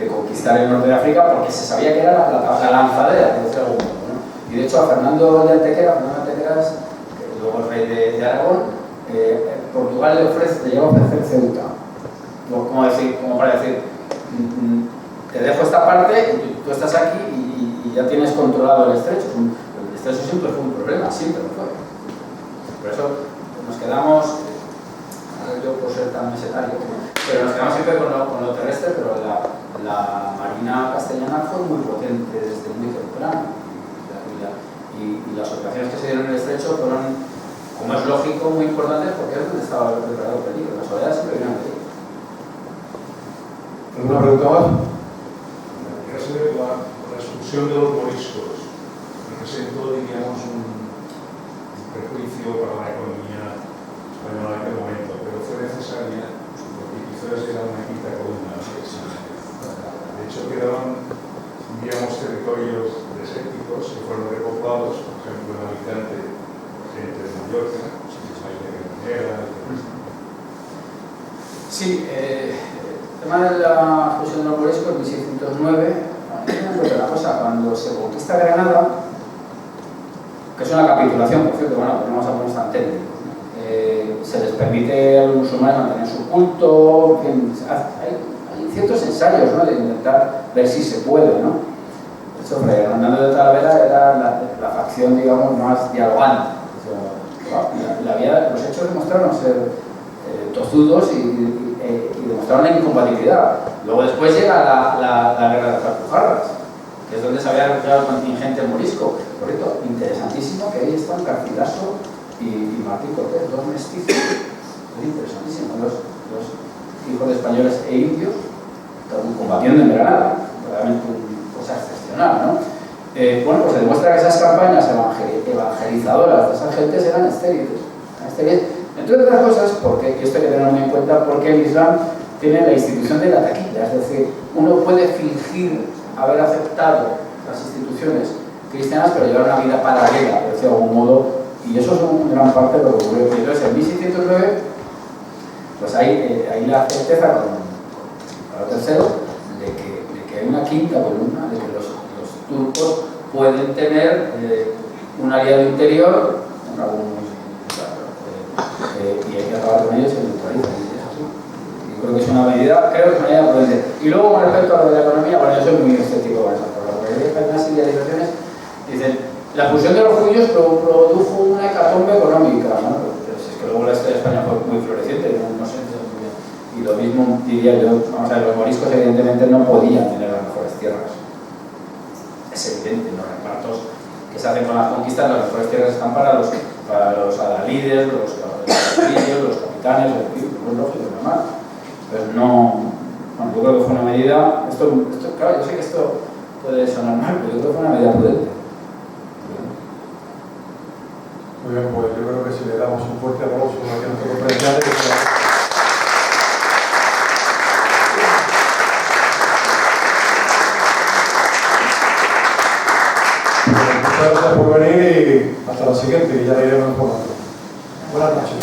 conquistar el norte de África porque se sabía que era la lanzadera, por decirlo de algún modo, ¿no? Y de hecho a Fernando de Antequera que luego el rey de Aragón, Portugal le lleva a ofrecer Ceuta, como para decir, te dejo esta parte, tú estás aquí y ya tienes controlado el estrecho. El estrecho siempre fue un problema, siempre lo fue. Por eso nos quedamos, yo por ser tan mesetario, pero nos quedamos siempre con lo terrestre, pero la marina castellana fue muy potente desde muy temprano. Y las operaciones que se dieron en el estrecho fueron, como es lógico, muy importantes porque es donde estaba el verdadero peligro. Las oleadas siempre vienen de ahí. ¿Alguna pregunta más? Quería saber la expulsión de los moriscos. Representó, diríamos, un perjuicio para la economía española en aquel momento, pero fue necesaria porque quizás era una quinta columna. De hecho, quedaron, digamos, territorios desérticos que fueron repoblados, por ejemplo, en Alicante, gente de Mallorca, de Granera. Sí, el tema de la expulsión de los moriscos en 1609, una cosa, cuando se conquista Granada, que es una capitulación, por cierto, bueno, no vamos a ponernos tan técnicos, ¿no? Se les permite a los musulmanes mantener su culto, hay ciertos ensayos, ¿no?, de intentar ver si se puede, ¿no? De hecho, Fray Hernando de Talavera era la facción, digamos, más dialogante. O sea, los hechos demostraron ser tozudos y demostraron la incompatibilidad. Luego después llega la guerra de las Alpujarras, que es donde se había refugiado el contingente morisco. Por cierto, interesantísimo que ahí están Garcilaso y Martín Cortés, dos mestizos. Es interesantísimo, los hijos de españoles e indios combatiendo en Granada. Realmente una cosa excepcional, ¿no? Bueno, pues se demuestra que esas campañas evangelizadoras de esas gentes eran estériles. Entre otras cosas, porque, y esto hay que tenerlo en cuenta, porque el Islam tiene la institución de la taquilla, es decir, uno puede fingir haber aceptado las instituciones cristianas, pero llevar una vida paralela, por decirlo de algún modo, y eso es en gran parte de lo que ocurrió. Entonces, en 1609, pues hay la certeza con Carlos III de que hay una quinta columna, de que los turcos pueden tener un aliado interior, y hay que acabar con ellos y neutralizar. medida, creo que es una medida prudente. Y luego con respecto a lo de la economía, bueno, yo soy muy escéptico con esas cosas, porque hay unas idealizaciones, dicen, la expulsión de los judíos produjo una hecatombe económica, ¿no? Pero si es que luego la historia de España fue muy floreciente, no sé, y lo mismo diría yo, vamos a ver, los moriscos evidentemente no podían tener las mejores tierras. Es evidente, los repartos que se hacen con las conquistas, las mejores tierras están para los adalides, los castillos, los capitanes, es lógico, es normal. Pero no, bueno, yo creo que fue una medida, claro, yo sé que esto puede sonar mal, pero yo creo que fue una medida prudente. Muy bien, pues yo creo que si le damos un fuerte aplauso a nuestros conferenciantes. Muchas gracias por venir y hasta la siguiente, y ya le iremos informando. Buenas noches.